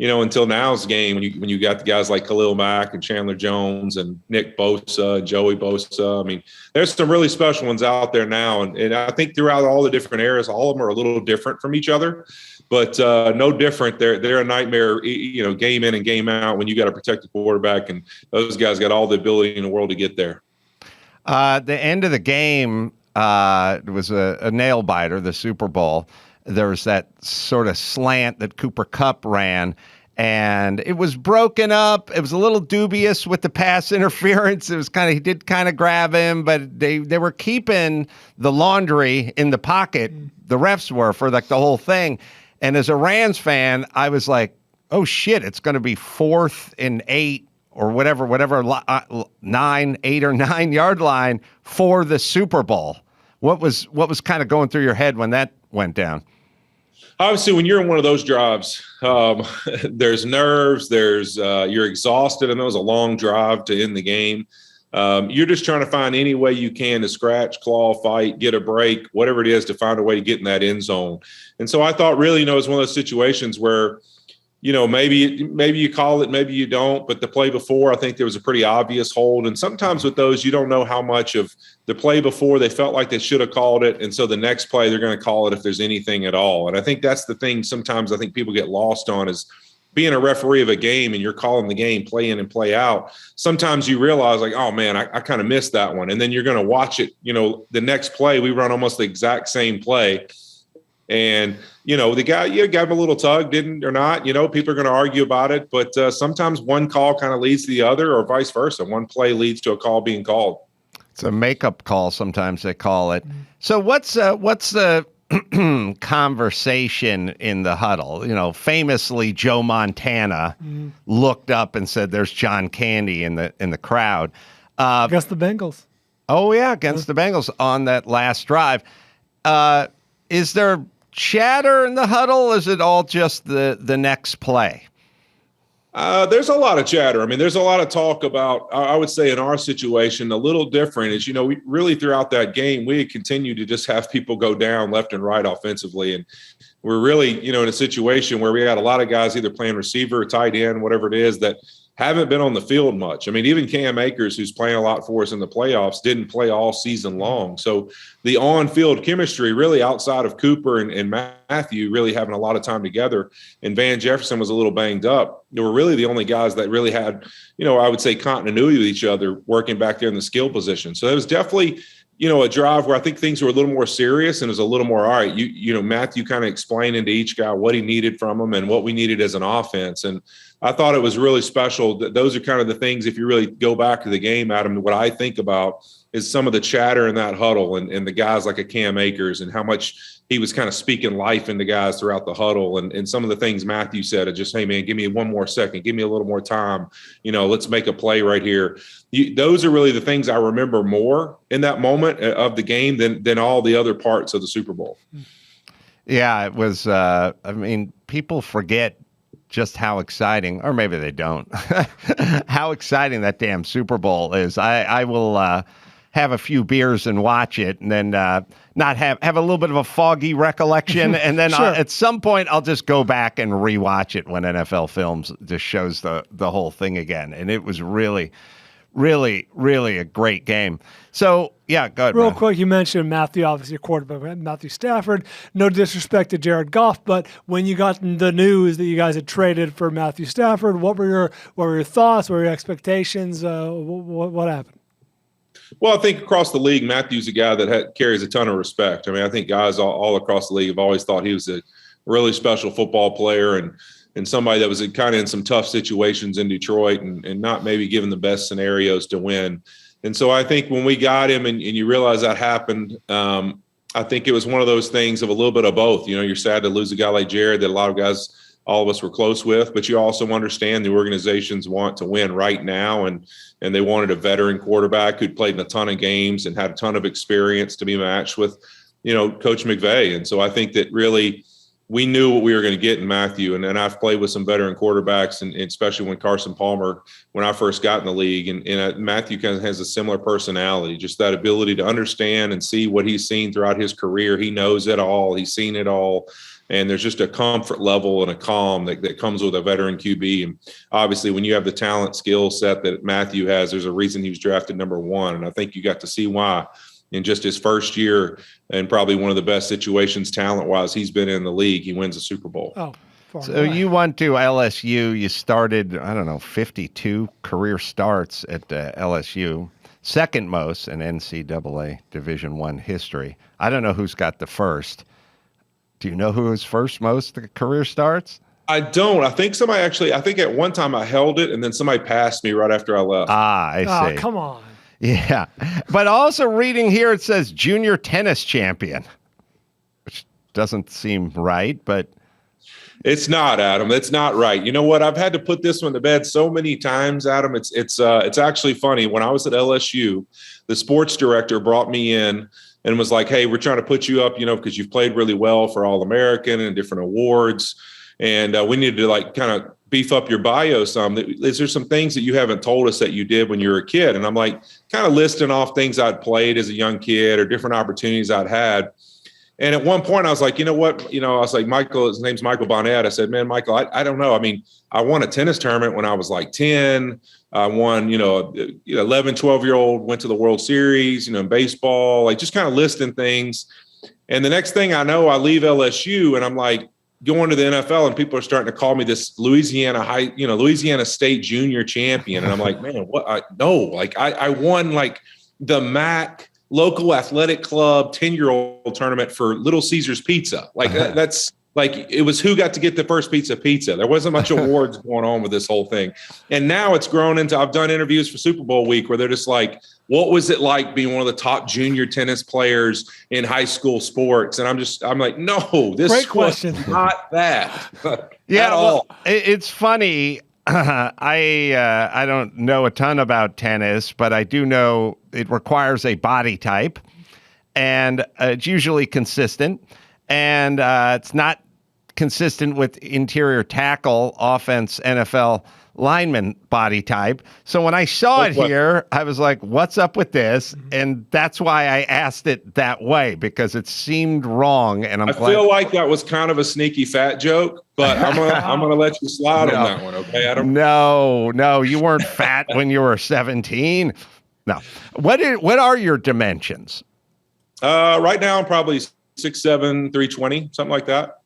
until now's game when you got the guys like Khalil Mack and Chandler Jones and Nick Bosa, Joey Bosa. I mean, there's some really special ones out there now. And I think throughout all the different eras, all of them are a little different from each other, but no different. They're a nightmare, game in and game out when you got to protect the quarterback, and those guys got all the ability in the world to get there. The end of the game, it was a nail biter, the Super Bowl. There was that sort of slant that Cooper Kupp ran, and it was broken up. It was a little dubious with the pass interference. It was he did kind of grab him, but they were keeping the laundry in the pocket. The refs were for the whole thing. And as a Rams fan, I was like, oh shit, it's going to be 4th and 8 or whatever 8 or 9 yard line for the Super Bowl. What was kind of going through your head when that went down? Obviously, when you're in one of those drives, there's nerves, you're exhausted, and it was a long drive to end the game. You're just trying to find any way you can to scratch, claw, fight, get a break, whatever it is, to find a way to get in that end zone. And so I thought really, it was one of those situations where, maybe you call it, maybe you don't. But the play before, I think there was a pretty obvious hold. And sometimes with those, you don't know how much of the play before they felt like they should have called it. And so the next play, they're going to call it if there's anything at all. And I think that's the thing sometimes I think people get lost on, is being a referee of a game and you're calling the game play in and play out. Sometimes you realize like, oh man, I kind of missed that one. And then you're going to watch it, the next play, we run almost the exact same play. And, the guy, gave him a little tug, didn't or not, people are going to argue about it. But sometimes one call kind of leads to the other, or vice versa. One play leads to a call being called. It's a makeup call, sometimes they call it. So what's the conversation in the huddle? Famously, Joe Montana looked up and said, "There's John Candy in the crowd." Against the Bengals. Oh yeah, against the Bengals on that last drive. Is there chatter in the huddle? Is it all just the next play? There's a lot of chatter. I mean, there's a lot of talk about, I would say in our situation, a little different is, we really throughout that game, we had continued to just have people go down left and right offensively. And we're really, in a situation where we had a lot of guys either playing receiver or tight end, whatever it is, that haven't been on the field much. I mean, even Cam Akers, who's playing a lot for us in the playoffs, didn't play all season long. So the on-field chemistry really outside of Cooper and Matthew really having a lot of time together, and Van Jefferson was a little banged up. They were really the only guys that really had, I would say continuity with each other working back there in the skill position. So it was definitely, a drive where I think things were a little more serious and it was a little more, all right, Matthew kind of explaining to each guy what he needed from him and what we needed as an offense. And I thought it was really special. That those are kind of the things, if you really go back to the game, Adam, what I think about is some of the chatter in that huddle and the guys like a Cam Akers and how much he was kind of speaking life into guys throughout the huddle. And some of the things Matthew said are just, hey, man, give me one more second. Give me a little more time. Let's make a play right here. Those are really the things I remember more in that moment of the game than all the other parts of the Super Bowl. Yeah, it was, people forget just how exciting, or maybe they don't, how exciting that damn Super Bowl is. I will have a few beers and watch it, and then not have a little bit of a foggy recollection, and then Sure. At some point I'll just go back and rewatch it when NFL Films just shows the whole thing again. And it was really, really, really a great game. So, yeah, go ahead. Real Bryan. quick, you mentioned Matthew, obviously a quarterback, Matthew Stafford. No disrespect to Jared Goff, but when you got the news that you guys had traded for Matthew Stafford, what were your thoughts? What were your expectations? What happened? Well, I think across the league, Matthew's a guy that carries a ton of respect. I mean, I think guys all across the league have always thought he was a really special football player. And, and somebody that was kind of in some tough situations in Detroit and not maybe given the best scenarios to win. And so I think when we got him and you realize that happened, I think it was one of those things of a little bit of both. You know, you're sad to lose a guy like Jared that a lot of guys, all of us were close with, but you also understand the organizations want to win right now. And they wanted a veteran quarterback who'd played in a ton of games and had a ton of experience to be matched with, you know, Coach McVay. And so I think that really we knew what we were going to get in Matthew. And I've played with some veteran quarterbacks, and especially when Carson Palmer, when I first got in the league, and Matthew kind of has a similar personality, just that ability to understand and see what he's seen throughout his career. He knows it all. He's seen it all. And there's just a comfort level and a calm that comes with a veteran QB. And obviously, when you have the talent skill set that Matthew has, there's a reason he was drafted number 1. And I think you got to see why in just his first year, and probably one of the best situations talent-wise he's been in the league. He wins a Super Bowl. So you went to LSU. You started, 52 career starts at LSU, second most in NCAA Division I history. I don't know who's got the first. Do you know who was first most career starts? I don't. I think at one time I held it, and then somebody passed me right after I left. I see. Oh, come on. Yeah. But also reading here, it says junior tennis champion, which doesn't seem right, but. It's not, Adam. It's not right. You know what? I've had to put this one to bed so many times, Adam. It's actually funny. When I was at LSU, the sports director brought me in and was like, hey, we're trying to put you up, because you've played really well for All-American and different awards. And we needed to kind of beef up your bio some. Is there some things that you haven't told us that you did when you were a kid? And I'm like kind of listing off things I'd played as a young kid or different opportunities I'd had. And at one point I was like, you know what? I was like, Michael, his name's Michael Bonnet. I said, man, Michael, I don't know. I mean, I won a tennis tournament when I was like 10. I won, 11, 12-year-old, went to the World Series, in baseball, just kind of listing things. And the next thing I know, I leave LSU and I'm like going to the NFL, and people are starting to call me this Louisiana State junior champion. And I'm like, man, what? I won the MAC local athletic club 10-year-old tournament for Little Caesars Pizza. That's it was who got to get the first pizza. There wasn't much awards going on with this whole thing. And now it's grown into, I've done interviews for Super Bowl week where they're just like, what was it like being one of the top junior tennis players in high school sports? And I'm like, no, this was not that. Yeah, at all. It's funny. I don't know a ton about tennis, but I do know it requires a body type, and it's usually consistent, and it's not consistent with interior tackle, offense, NFL lineman body type. So when I saw it here, I was like, what's up with this? And that's why I asked it that way, because it seemed wrong. And I feel like that was kind of a sneaky fat joke, but I'm gonna let you slide on that one, okay, Adam? No, you weren't fat when you were 17. No. What are your dimensions? Right now I'm probably 6'7", 320, something like that.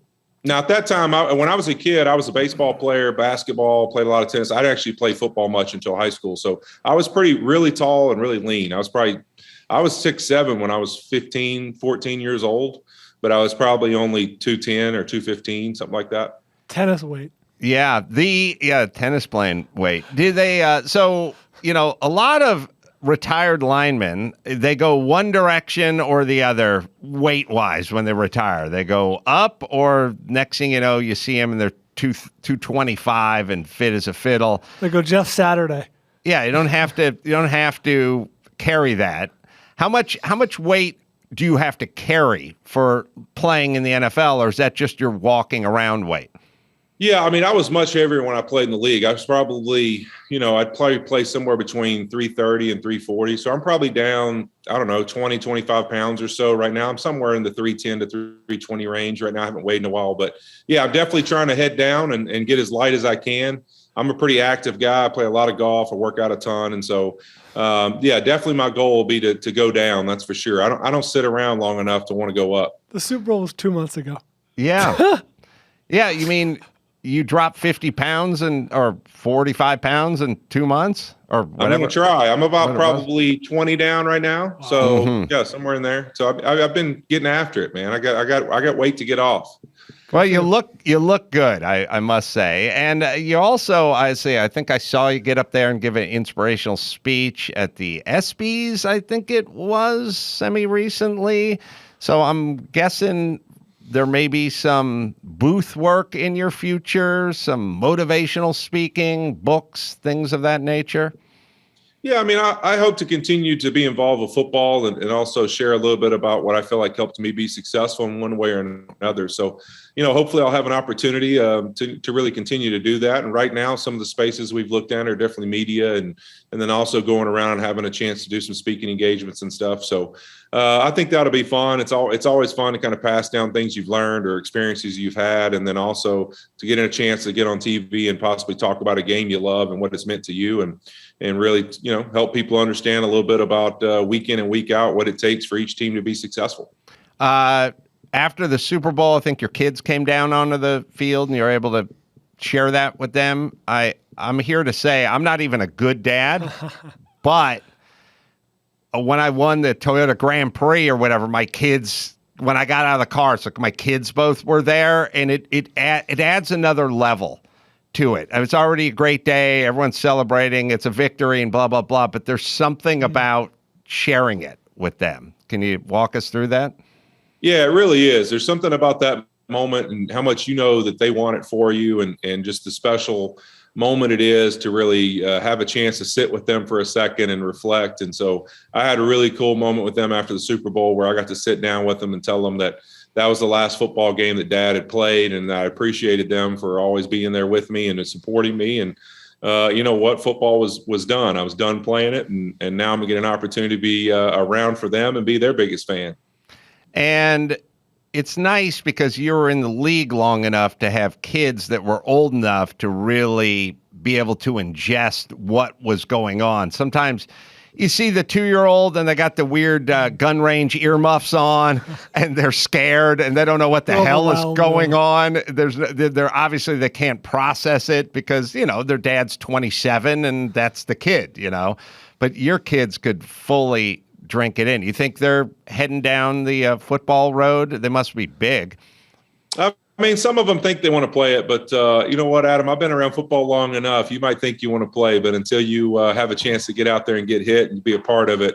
Now, at that time, when I was a kid, I was a baseball player, basketball, played a lot of tennis. I didn't actually play football much until high school. So I was really tall and really lean. I was 6'7" when I was 15, 14 years old, but I was probably only 210 or 215, something like that. Tennis weight. Yeah, tennis playing weight. Did they, a lot of retired linemen, they go one direction or the other weight-wise when they retire. They go up, or next thing you know, you see them and they're 225 and fit as a fiddle. They go Jeff Saturday. Yeah, you don't have to carry that. How much weight do you have to carry for playing in the NFL, or is that just your walking around weight? Yeah, I mean, I was much heavier when I played in the league. I was probably, I'd probably play somewhere between 330 and 340. So I'm probably down, 20, 25 pounds or so right now. I'm somewhere in the 310 to 320 range right now. I haven't weighed in a while. But, yeah, I'm definitely trying to head down and get as light as I can. I'm a pretty active guy. I play a lot of golf. I work out a ton. And so, definitely my goal will be to go down. That's for sure. I don't sit around long enough to want to go up. The Super Bowl was 2 months ago. Yeah. Yeah, you mean – you dropped 50 pounds or 45 pounds in 2 months, or whatever? I'm going to try. I'm about probably 20 down right now. So yeah, somewhere in there. So I've been getting after it, man. I got weight to get off. Well, you look good, I must say, and you also, I think I saw you get up there and give an inspirational speech at the ESPYs. I think it was semi-recently. So I'm guessing there may be some booth work in your future, some motivational speaking, books, things of that nature. Yeah, I mean, I hope to continue to be involved with football and also share a little bit about what I feel like helped me be successful in one way or another. So, hopefully I'll have an opportunity to really continue to do that. And right now, some of the spaces we've looked at are definitely media and then also going around and having a chance to do some speaking engagements and stuff. So I think that'll be fun. It's always fun to kind of pass down things you've learned or experiences you've had, and then also to get a chance to get on TV and possibly talk about a game you love and what it's meant to you, and really, help people understand a little bit about week in and week out what it takes for each team to be successful. After the Super Bowl, I think your kids came down onto the field and you're able to share that with them. I'm here to say I'm not even a good dad, but when I won the Toyota Grand Prix or whatever, my kids, when I got out of the car, it's like my kids both were there, and it adds another level to it. It's already a great day. Everyone's celebrating. It's a victory and blah, blah, blah. But there's something about sharing it with them. Can you walk us through that? Yeah, it really is. There's something about that moment and how much that they want it for you, and just the special moment it is to really have a chance to sit with them for a second and reflect. And so I had a really cool moment with them after the Super Bowl where I got to sit down with them and tell them that was the last football game that Dad had played, and I appreciated them for always being there with me and supporting me. And what, football was done. I was done playing it, and now I'm gonna get an opportunity to be around for them and be their biggest fan. And it's nice because you were in the league long enough to have kids that were old enough to really be able to ingest what was going on. Sometimes you see the 2-year-old and they got the weird gun range earmuffs on and they're scared and they don't know what the hell is going on. They're obviously they can't process it because, their dad's 27 and that's the kid, but your kids could fully drink it in. You think they're heading down the football road? They must be big. I mean, some of them think they want to play it, but you know what, Adam? I've been around football long enough. You might think you want to play, but until you have a chance to get out there and get hit and be a part of it,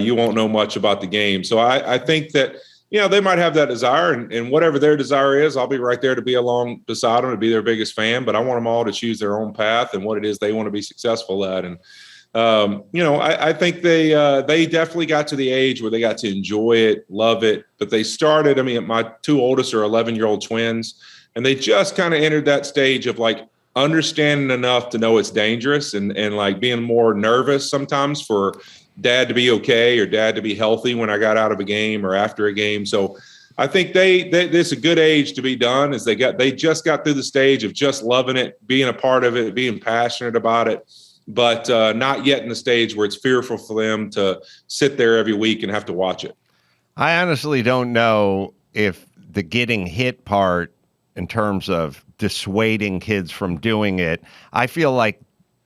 you won't know much about the game. So I think that, they might have that desire, and whatever their desire is, I'll be right there to be along beside them, to be their biggest fan. But I want them all to choose their own path and what it is they want to be successful at. And I think they definitely got to the age where they got to enjoy it, love it. But they started, my 2 oldest are 11-year-old twins, and they just kind of entered that stage of like understanding enough to know it's dangerous and like being more nervous sometimes for Dad to be okay or Dad to be healthy when I got out of a game or after a game. So I think this is a good age to be done, is they just got through the stage of just loving it, being a part of it, being passionate about it. But not yet in the stage where it's fearful for them to sit there every week and have to watch it. I honestly don't know if the getting hit part in terms of dissuading kids from doing it, I feel like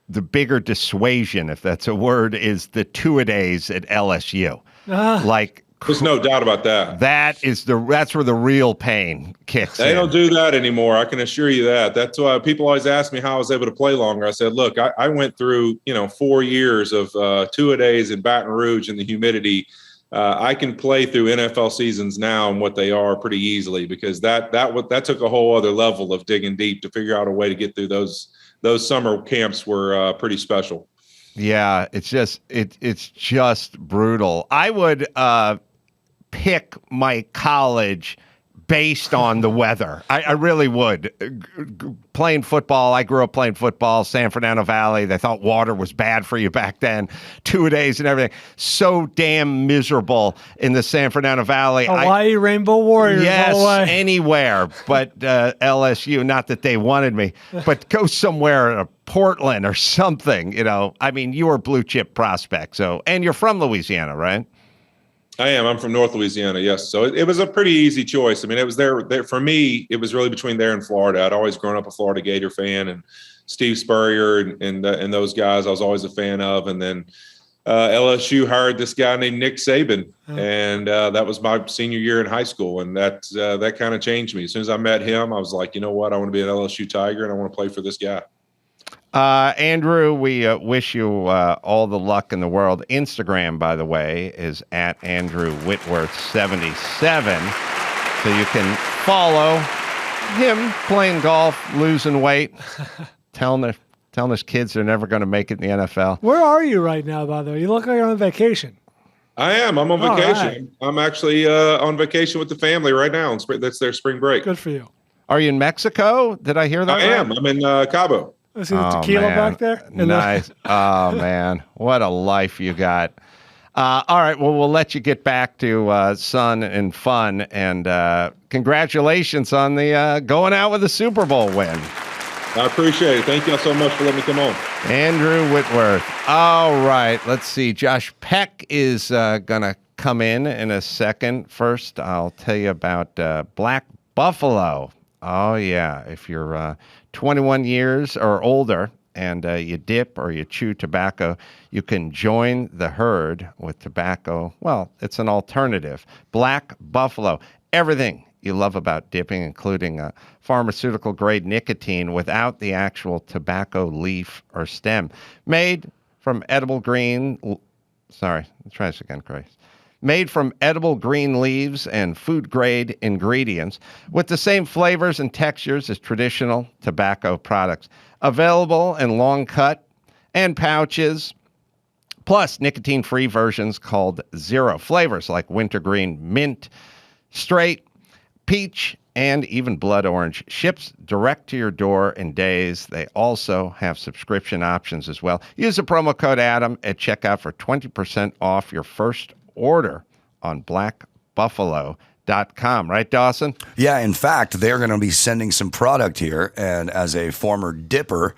the bigger dissuasion, if that's a word, is the two-a-days at LSU. There's no doubt about that. That's where the real pain kicks in. They don't do that anymore. I can assure you that. That's why people always ask me how I was able to play longer. I said, look, I went through 4 years of 2-a-days in Baton Rouge in the humidity. I can play through NFL seasons now and what they are pretty easily, because that took a whole other level of digging deep to figure out a way to get through those summer camps were pretty special. Yeah, it's just brutal. I would pick my college based on the weather. I really would. Playing football, I grew up playing football, San Fernando Valley. They thought water was bad for you back then. 2-a-days and everything. So damn miserable in the San Fernando Valley. Hawaii Rainbow Warriors. Yes, anywhere but LSU. Not that they wanted me, but go somewhere, Portland or something. You were a blue chip prospect. So, and you're from Louisiana, right? I am. I'm from North Louisiana. Yes. So it was a pretty easy choice. It was there for me. It was really between there and Florida. I'd always grown up a Florida Gator fan, and Steve Spurrier and those guys I was always a fan of. And then, LSU hired this guy named Nick Saban, and that was my senior year in high school, and that kind of changed me. As soon as I met him, I was like, you know what, I want to be an LSU Tiger, and I want to play for this guy. Andrew, we wish you all the luck in the world. Instagram, by the way, is at Andrew Whitworth 77, so you can follow him playing golf, losing weight, telling his kids they're never going to make it in the NFL. Where are you right now, by the way? You look like you're on vacation. I am. I'm on vacation. Right. I'm actually on vacation with the family right now. That's their spring break. Good for you. Are you in Mexico? Did I hear that? I am. I'm in Cabo. I see the tequila back there. Nice. Oh, man. What a life you got. All right. Well, we'll let you get back to sun and fun. And congratulations on the going out with the Super Bowl win. I appreciate it. Thank you all so much for letting me come on. Andrew Whitworth. All right. Let's see. Josh Peck is going to come in a second. First, I'll tell you about Black Buffalo. Oh, yeah. If you're 21 years or older and you dip or you chew tobacco, you can join the herd with tobacco. Well, it's an alternative. Black Buffalo. Everything you love about dipping, including pharmaceutical-grade nicotine without the actual tobacco leaf or stem. Made from edible green... Sorry, let's try this again, Chris. Made from edible green leaves and food-grade ingredients with the same flavors and textures as traditional tobacco products. Available in long cut and pouches, plus nicotine-free versions called Zero. Flavors like wintergreen, mint, straight, peach, and even blood orange. Ships direct to your door in days. They also have subscription options as well. Use the promo code Adam at checkout for 20% off your first order on blackbuffalo.com. Right, Dawson? Yeah, in fact, they're going to be sending some product here. And as a former dipper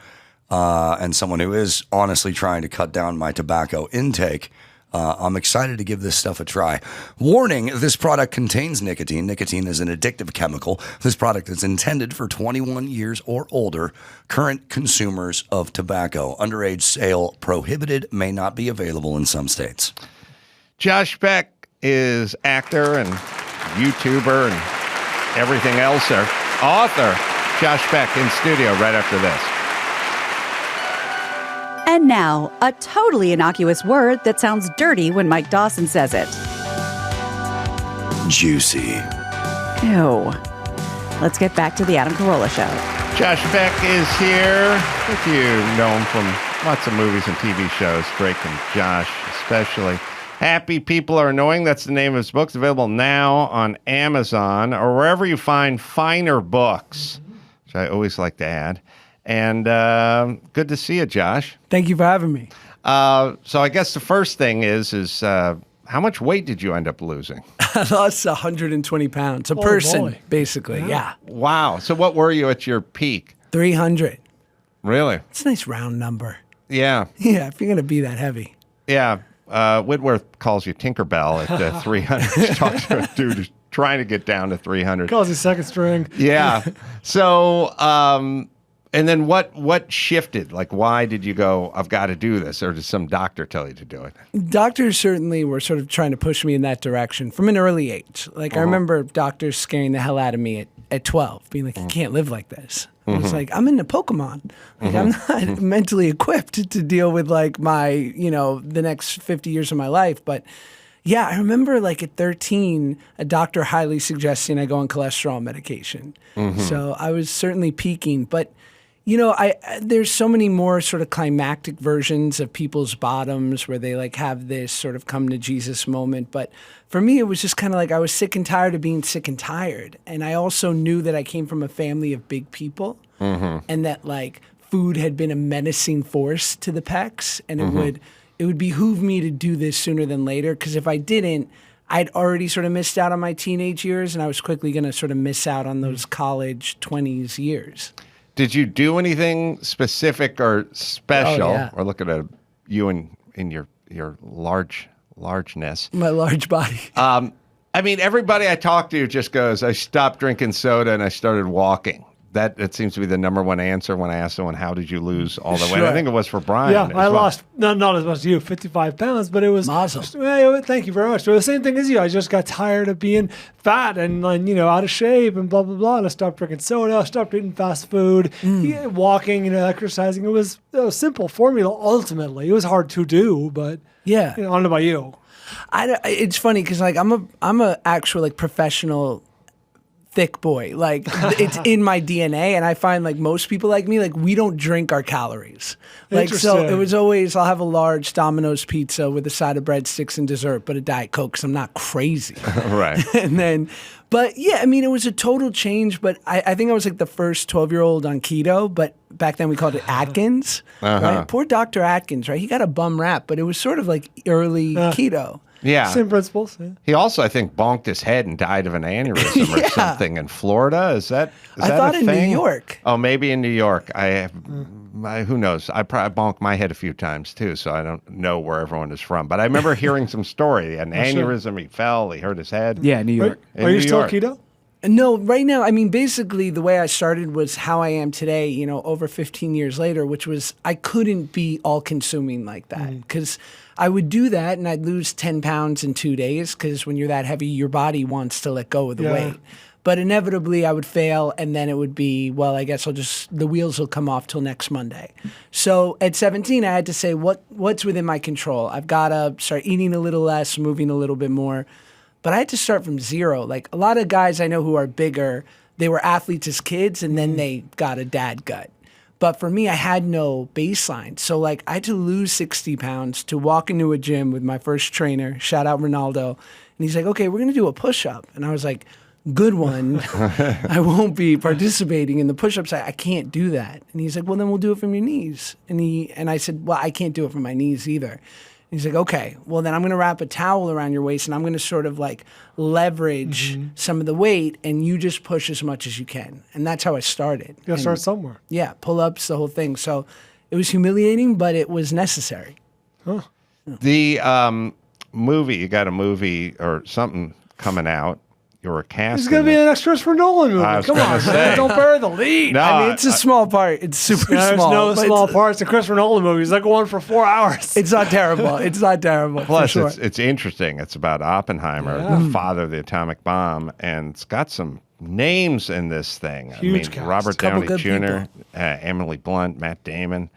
and someone who is honestly trying to cut down my tobacco intake, I'm excited to give this stuff a try. Warning, this product contains nicotine. Nicotine is an addictive chemical. This product is intended for 21 years or older current consumers of tobacco. Underage sale prohibited, may not be available in some states. Josh Peck is actor and YouTuber and everything else. Author Josh Peck in studio right after this. And now, a totally innocuous word that sounds dirty when Mike Dawson says it. Juicy. Ew. Let's get back to the Adam Carolla Show. Josh Peck is here. If you know him from lots of movies and TV shows, Drake and Josh especially. Happy People Are Annoying. That's the name of his book. It's available now on Amazon or wherever you find finer books, which I always like to add. And good to see you, Josh. Thank you for having me. So I guess the first thing is how much weight did you end up losing? I lost 120 pounds, a person, basically. Yeah. Wow. So what were you at your peak? 300. Really? It's a nice round number. Yeah. Yeah, if you're going to be that heavy. Yeah. Whitworth calls you Tinkerbell at 300. Talks to a dude who's trying to get down to 300. Calls you second string. Yeah. So, and then what shifted? Like, why did you go, I've got to do this? Or did some doctor tell you to do it? Doctors certainly were sort of trying to push me in that direction from an early age. Like, I remember doctors scaring the hell out of me at 12, being like, you can't live like this. I was like, I'm into Pokemon. Like, I'm not mentally equipped to deal with, like, my, the next 50 years of my life. But, yeah, I remember, like, at 13, a doctor highly suggesting I go on cholesterol medication. So I was certainly peaking. But, there's so many more sort of climactic versions of people's bottoms where they like have this sort of come to Jesus moment. But for me, it was just kind of like I was sick and tired of being sick and tired. And I also knew that I came from a family of big people and that like food had been a menacing force to the Pecks. And it would behoove me to do this sooner than later. Because if I didn't, I'd already sort of missed out on my teenage years and I was quickly going to sort of miss out on those college 20s years. Did you do anything specific or special? Oh, yeah. Or look at you in your largeness. My large body. I mean, everybody I talk to just goes, I stopped drinking soda and I started walking. That seems to be the number one answer when I ask someone, how did you lose all the weight? Sure. I think it was for Bryan. Yeah, as I well. lost not as much as you, 55 pounds, but it was. Mazel. Well, thank you very much. It was the same thing as you. I just got tired of being fat and out of shape and blah blah blah. And I stopped drinking soda. I stopped eating fast food, walking, exercising. It was a simple formula. Ultimately, it was hard to do, but Yeah. I don't know about you. It's funny because I'm a actual professional thick boy. Like it's in my DNA, and I find most people like me, we don't drink our calories. So Interesting. it was always I'll have a large Domino's pizza with a side of breadsticks and dessert, but a Diet Coke because I'm not crazy. Right. And then, but yeah, it was a total change. But I think I was the first 12-year-old on keto, but back then we called it Atkins. Right? Poor Dr. Atkins, right? He got a bum rap, but it was sort of early keto. Yeah. Same principles. Yeah. He also, I think, bonked his head and died of an aneurysm or something in Florida. Is that I thought a in thing? New York. Oh, maybe in New York. Who knows? I probably bonked my head a few times too, so I don't know where everyone is from. But I remember hearing some story. An aneurysm. He fell. He hurt his head. Yeah, New York. Are you New still York. keto? No, right now, basically the way I started was how I am today, over 15 years later, which was I couldn't be all consuming like that because I would do that and I'd lose 10 pounds in 2 days because when you're that heavy, your body wants to let go of the weight. But inevitably I would fail and then it would be, well, I guess the wheels will come off till next Monday. So at 17, I had to say what's within my control. I've got to start eating a little less, moving a little bit more. But I had to start from zero. A lot of guys I know who are bigger, they were athletes as kids and then they got a dad gut. But for me, I had no baseline. So I had to lose 60 pounds to walk into a gym with my first trainer, shout out Ronaldo. And he's like, okay, we're going to do a push-up. And I was like, good one. I won't be participating in the push-ups. I can't do that. And he's like, well, then we'll do it from your knees. And I said, well, I can't do it from my knees either. He's like, okay, well, then I'm going to wrap a towel around your waist and I'm going to sort of leverage some of the weight and you just push as much as you can. And that's how I started. You got to start somewhere. Yeah, pull-ups, the whole thing. So it was humiliating, but it was necessary. Huh. The movie, you got a movie or something coming out. You're a cast. It's going to be the next Christopher Nolan movie. I was Come gonna on, say. man. Don't bury the lead. No, It's a small part. It's super There's small. no but small parts of Christopher Nolan movies. They're going for 4 hours. It's not terrible. It's not terrible. Plus, for sure. it's interesting. It's about Oppenheimer, the father of the atomic bomb, and it's got some names in this thing. Huge cast. Robert Couple Downey good Jr., Emily Blunt, Matt Damon,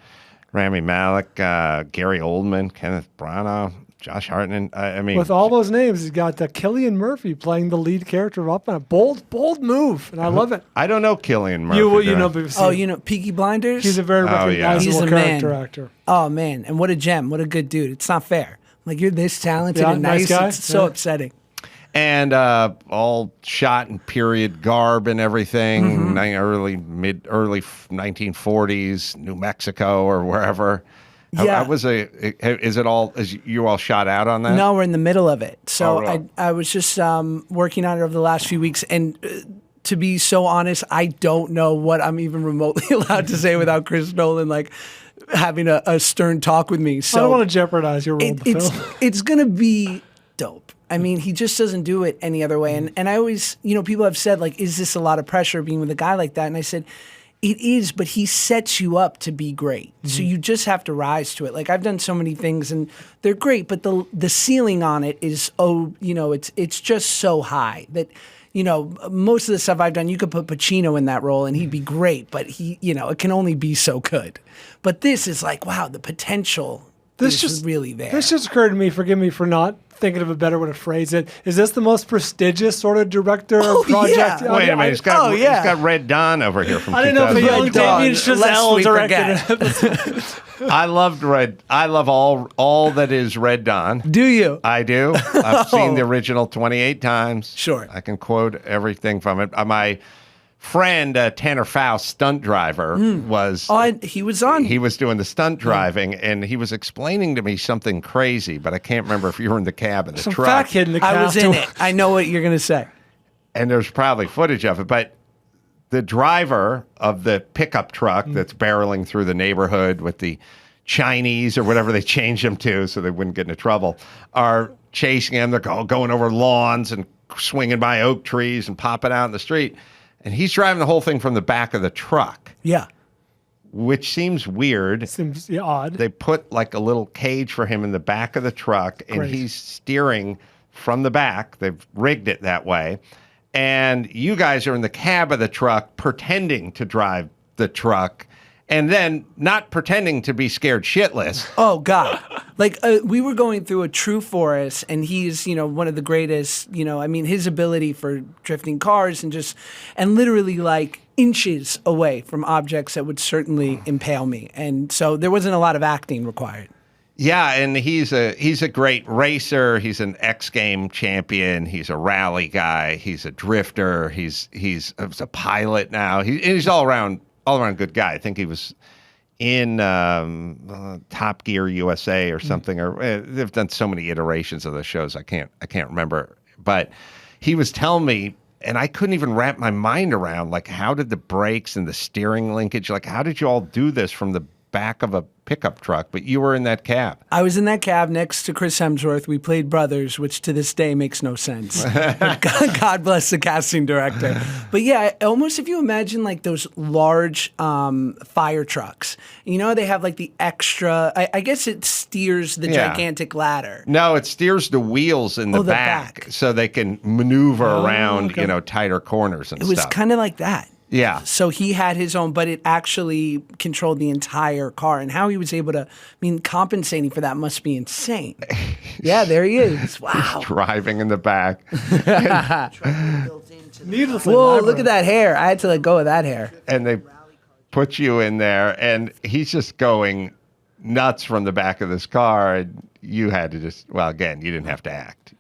Rami Malek, Gary Oldman, Kenneth Branagh, Josh Hartnett. With all those names, he's got Cillian Murphy playing the lead character of Oppenheimer. Bold move, and I love it. I don't know Cillian Murphy. You know, Peaky Blinders? he's a very recognizable He's a character man. actor. Oh, man. And what a gem. What a good dude. It's not fair. You're this talented Yeah, and nice nice. guy. It's so Yeah. upsetting. And all shot in period garb and everything, early 1940s, New Mexico or wherever. Yeah. Is you all shot out on that? No, we're in the middle of it. So Oh, really? I was just working on it over the last few weeks. And to be so honest, I don't know what I'm even remotely allowed to say without Chris Nolan having a stern talk with me. So I don't want to jeopardize your role in the film. it's going to be dope. He just doesn't do it any other way. And I always, people have said, is this a lot of pressure being with a guy like that? And I said, it is, but he sets you up to be great. So you just have to rise to it. I've done so many things and they're great, but the ceiling on it is, it's just so high that, most of the stuff I've done, you could put Pacino in that role and he'd be great, but it can only be so good. But this is wow, the potential is really there. This just occurred to me. Forgive me for not thinking of a better way to phrase it. Is this the most prestigious sort of director project? Yeah. Wait a minute, he's got Red Dawn over here from I didn't know if 2000. young Damien Chazelle directed it. I love all that is Red Dawn. Do you? I do. I've seen the original 28 times. Sure. I can quote everything from it. My friend Tanner Faust, stunt driver, he was on. He was doing the stunt driving, and he was explaining to me something crazy, but I can't remember if you were in the cab of the Some truck. fat kid in the cab. I was in it. I know what you're going to say. And there's probably footage of it, but the driver of the pickup truck that's barreling through the neighborhood with the Chinese or whatever they changed them to so they wouldn't get into trouble are chasing him. They're going over lawns and swinging by oak trees and popping out in the street. and he's driving the whole thing from the back of the truck. Yeah. Which seems weird. Seems odd. They put like a little cage for him in the back of the truck, and he's steering from the back. They've rigged it that way. And you guys are in the cab of the truck pretending to drive the truck, and then not pretending to be scared shitless. Oh, God. Like, we were going through a true forest, and he's, one of the greatest, his ability for drifting cars and literally like inches away from objects that would certainly impale me. And so there wasn't a lot of acting required. Yeah, and he's a great racer. He's an X Game champion. He's a rally guy. He's a drifter. He's a pilot now. He's all around good guy. I think he was in Top Gear USA or something. Or they've done so many iterations of the shows. I can't remember. But he was telling me, and I couldn't even wrap my mind around, like, how did the brakes and the steering linkage, like, how did you all do this from the back of a pickup truck? But you were in that cab. I was in that cab next to Chris Hemsworth. We played brothers, which to this day makes no sense. God bless the casting director. But yeah, almost if you imagine like those large fire trucks, they have like the extra, I guess it steers the gigantic ladder. No, it steers the wheels in the back so they can maneuver around, tighter corners and stuff. It was kind of like that. Yeah. So he had his own, but it actually controlled the entire car. And how he was able to, compensating for that must be insane. Yeah, there he is. Wow. Driving in the back. Needlessly Whoa, look at that hair. I had to let go of that hair. And they put you in there, and he's just going nuts from the back of this car. And you had to again, you didn't have to act.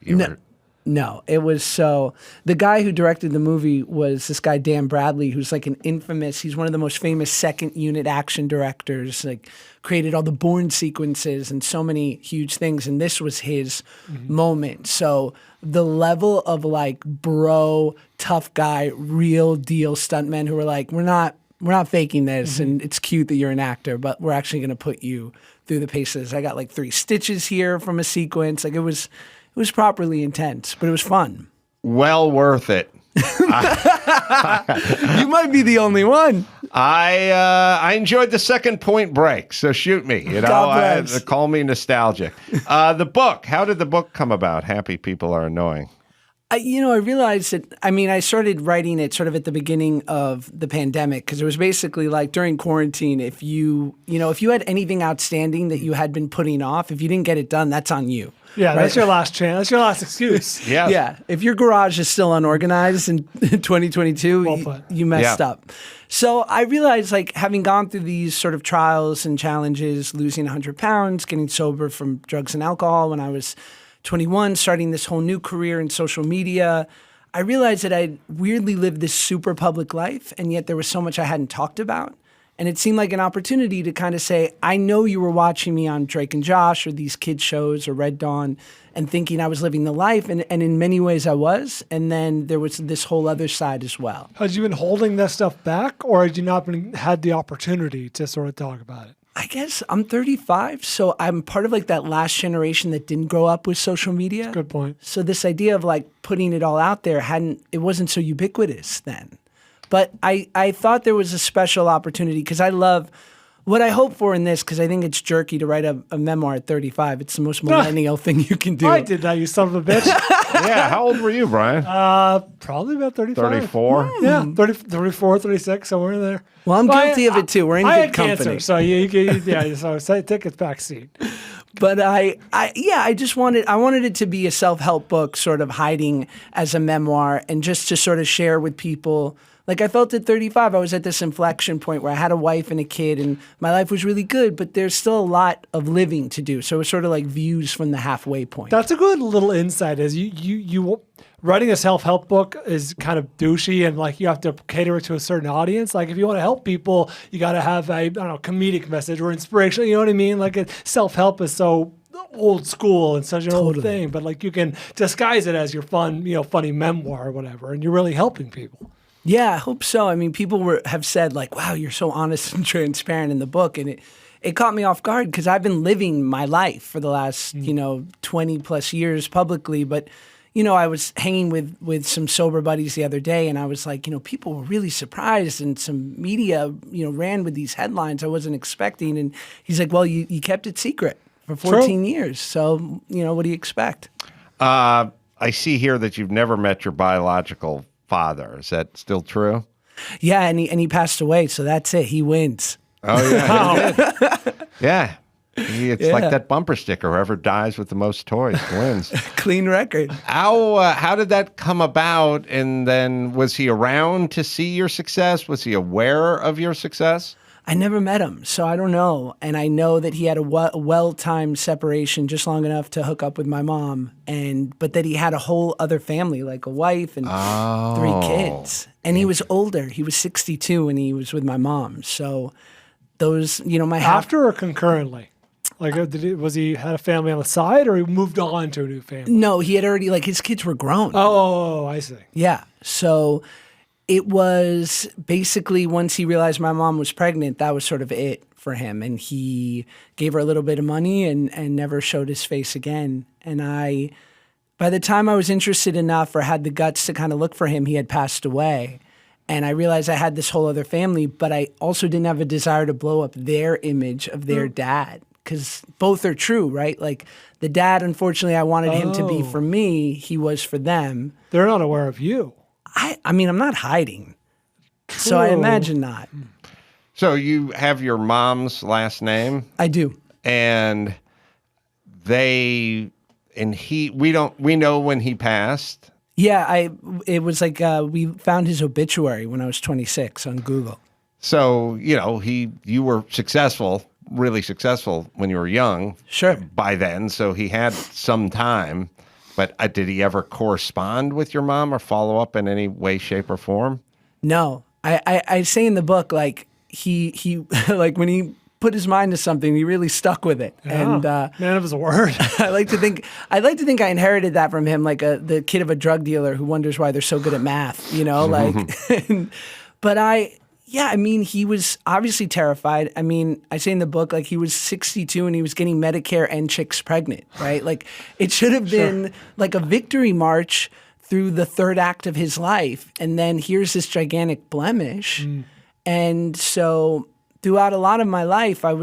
No, it was so. The guy who directed the movie was this guy, Dan Bradley, who's like he's one of the most famous second unit action directors, like created all the Bourne sequences and so many huge things. And this was his moment. So the level of like bro, tough guy, real deal stuntmen who were like, we're not faking this. And it's cute that you're an actor, but we're actually going to put you through the paces. I got like 3 stitches here from a sequence. Like it was properly intense, but it was fun. Well worth it. You might be the only one. I enjoyed the second Point Break, so shoot me. Call me nostalgic. The book. How did the book come about? Happy People Are Annoying. I realized that, I started writing it sort of at the beginning of the pandemic because it was basically like during quarantine, if you had anything outstanding that you had been putting off, if you didn't get it done, that's on you. Yeah, right? That's your last chance. That's your last excuse. Yeah. Yeah. If your garage is still unorganized in 2022, you messed up. So I realized, like, having gone through these sort of trials and challenges, losing 100 pounds, getting sober from drugs and alcohol when I was 21, starting this whole new career in social media, I realized that I'd weirdly lived this super public life, and yet there was so much I hadn't talked about. And it seemed like an opportunity to kind of say, I know you were watching me on Drake and Josh or these kids shows or Red Dawn and thinking I was living the life. And in many ways I was. And then there was this whole other side as well. Had you been holding that stuff back, or had you not had the opportunity to sort of talk about it? I guess I'm 35, so I'm part of like that last generation that didn't grow up with social media. That's a good point. So this idea of like putting it all out there it wasn't so ubiquitous then. But I thought there was a special opportunity because I love what I hope for in this, because I think it's jerky to write a memoir at 35. It's the most millennial thing you can do. I did that, you son of a bitch. Yeah, how old were you, Bryan? Probably about 35. 34? Yeah, 34, 36, somewhere in there. Well, I'm guilty of it too. We're in good company. Cancer, so so take a back seat. But I wanted it to be a self-help book, sort of hiding as a memoir, and just to sort of share with people. Like I felt at 35, I was at this inflection point where I had a wife and a kid, and my life was really good, but there's still a lot of living to do. So it was sort of like views from the halfway point. That's a good little insight. Is you writing a self-help book is kind of douchey, and like you have to cater it to a certain audience. Like if you want to help people, you got to have a comedic message or inspirational. You know what I mean? Like self-help is so old school and such an old thing, but like you can disguise it as your funny memoir or whatever, and you're really helping people. Yeah, I hope so. I mean, people have said like, wow, you're so honest and transparent in the book. And it caught me off guard because I've been living my life for the last, 20 plus years publicly. But, I was hanging with some sober buddies the other day, and I was like, people were really surprised, and some media, ran with these headlines I wasn't expecting. And he's like, well, you kept it secret for 14 years. So, what do you expect? I see here that you've never met your biological father. Is that still true? Yeah, and he passed away, so that's it. He wins. Oh, yeah. Yeah. It's like that bumper sticker. Whoever dies with the most toys wins. Clean record. How did that come about? And then was he around to see your success? Was he aware of your success? I never met him, so I don't know. And I know that he had a well-timed separation, just long enough to hook up with my mom, but that he had a whole other family, like a wife and 3 kids. And he was older. He was 62 when he was with my mom. So those, After or concurrently? Like, was he had a family on the side, or he moved on to a new family? No, he had already, his kids were grown. Oh, I see. Yeah. So it was basically once he realized my mom was pregnant, that was sort of it for him. And he gave her a little bit of money and never showed his face again. And by the time I was interested enough or had the guts to kind of look for him, he had passed away. And I realized I had this whole other family, but I also didn't have a desire to blow up their image of their dad. Because both are true, right? Like the dad, unfortunately, I wanted him to be for me. He was for them. They're not aware of you. I mean, I'm not hiding. True. So I imagine not. So you have your mom's last name? I do. And we know when he passed? Yeah, it was like we found his obituary when I was 26 on Google. So, you were successful. Really successful when you were young. Sure. By then, so he had some time. But did he ever correspond with your mom or follow up in any way, shape, or form? No. I say in the book, like he like when he put his mind to something, he really stuck with it. Yeah. And man of his word. I like to think I inherited that from him, like the kid of a drug dealer who wonders why they're so good at math. Yeah, I mean, he was obviously terrified. I mean, I say in the book, like he was 62 and he was getting Medicare and chicks pregnant, right? Like it should have been like a victory march through the third act of his life. And then here's this gigantic blemish. And so throughout a lot of my life, I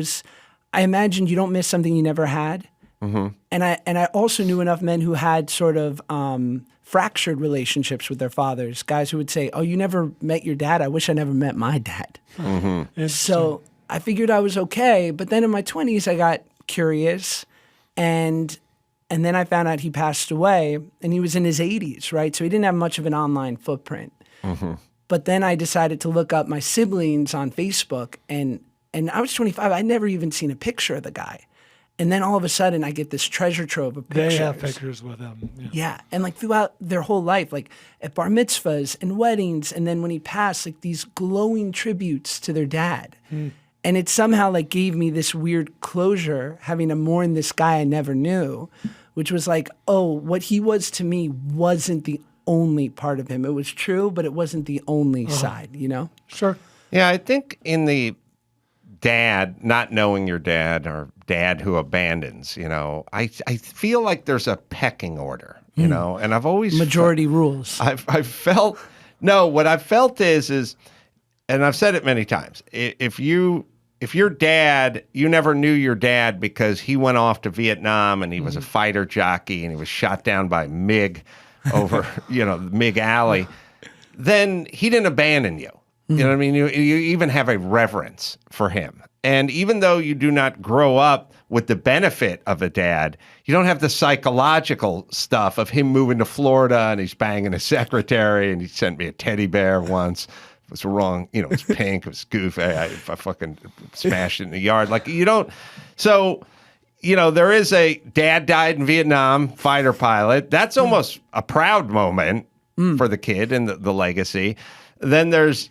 imagined you don't miss something you never had. Mm-hmm. And I also knew enough men who had sort of fractured relationships with their fathers, guys who would say, oh, you never met your dad. I wish I never met my dad. Mm-hmm. So I figured I was okay. But then in my 20s, I got curious. And then I found out he passed away. And he was in his 80s, right? So he didn't have much of an online footprint. Mm-hmm. But then I decided to look up my siblings on Facebook. And I was 25. I'd never even seen a picture of the guy. And then all of a sudden, I get this treasure trove of pictures. They have pictures with him. Yeah. And like throughout their whole life, like at bar mitzvahs and weddings. And then when he passed, like these glowing tributes to their dad. And it somehow like gave me this weird closure, having to mourn this guy I never knew, which was like, oh, what he was to me wasn't the only part of him. It was true, but it wasn't the only side, Sure. Yeah, I think in the dad, not knowing your dad or dad who abandons, I feel like there's a pecking order, and I've always majority rules. I've felt what I've felt is, and I've said it many times. If your dad, you never knew your dad because he went off to Vietnam and he was a fighter jockey and he was shot down by MiG over, MiG Alley, then he didn't abandon you. You know what I mean? You even have a reverence for him. And even though you do not grow up with the benefit of a dad, you don't have the psychological stuff of him moving to Florida and he's banging a secretary and he sent me a teddy bear once. It was wrong. It was pink. It was goofy. I fucking smashed it in the yard. Like, you don't. So, there is a dad died in Vietnam, fighter pilot. That's almost a proud moment for the kid and the legacy. Then there's,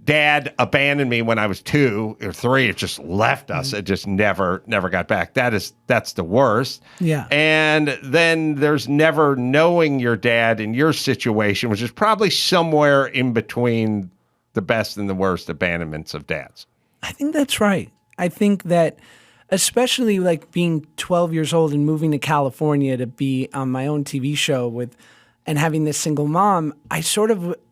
dad abandoned me when I was 2 or 3. It just left us. It just never got back. That's the worst. Yeah. And then there's never knowing your dad in your situation, which is probably somewhere in between the best and the worst abandonments of dads. I think that's right. I think that especially like being 12 years old and moving to California to be on my own TV show and having this single mom,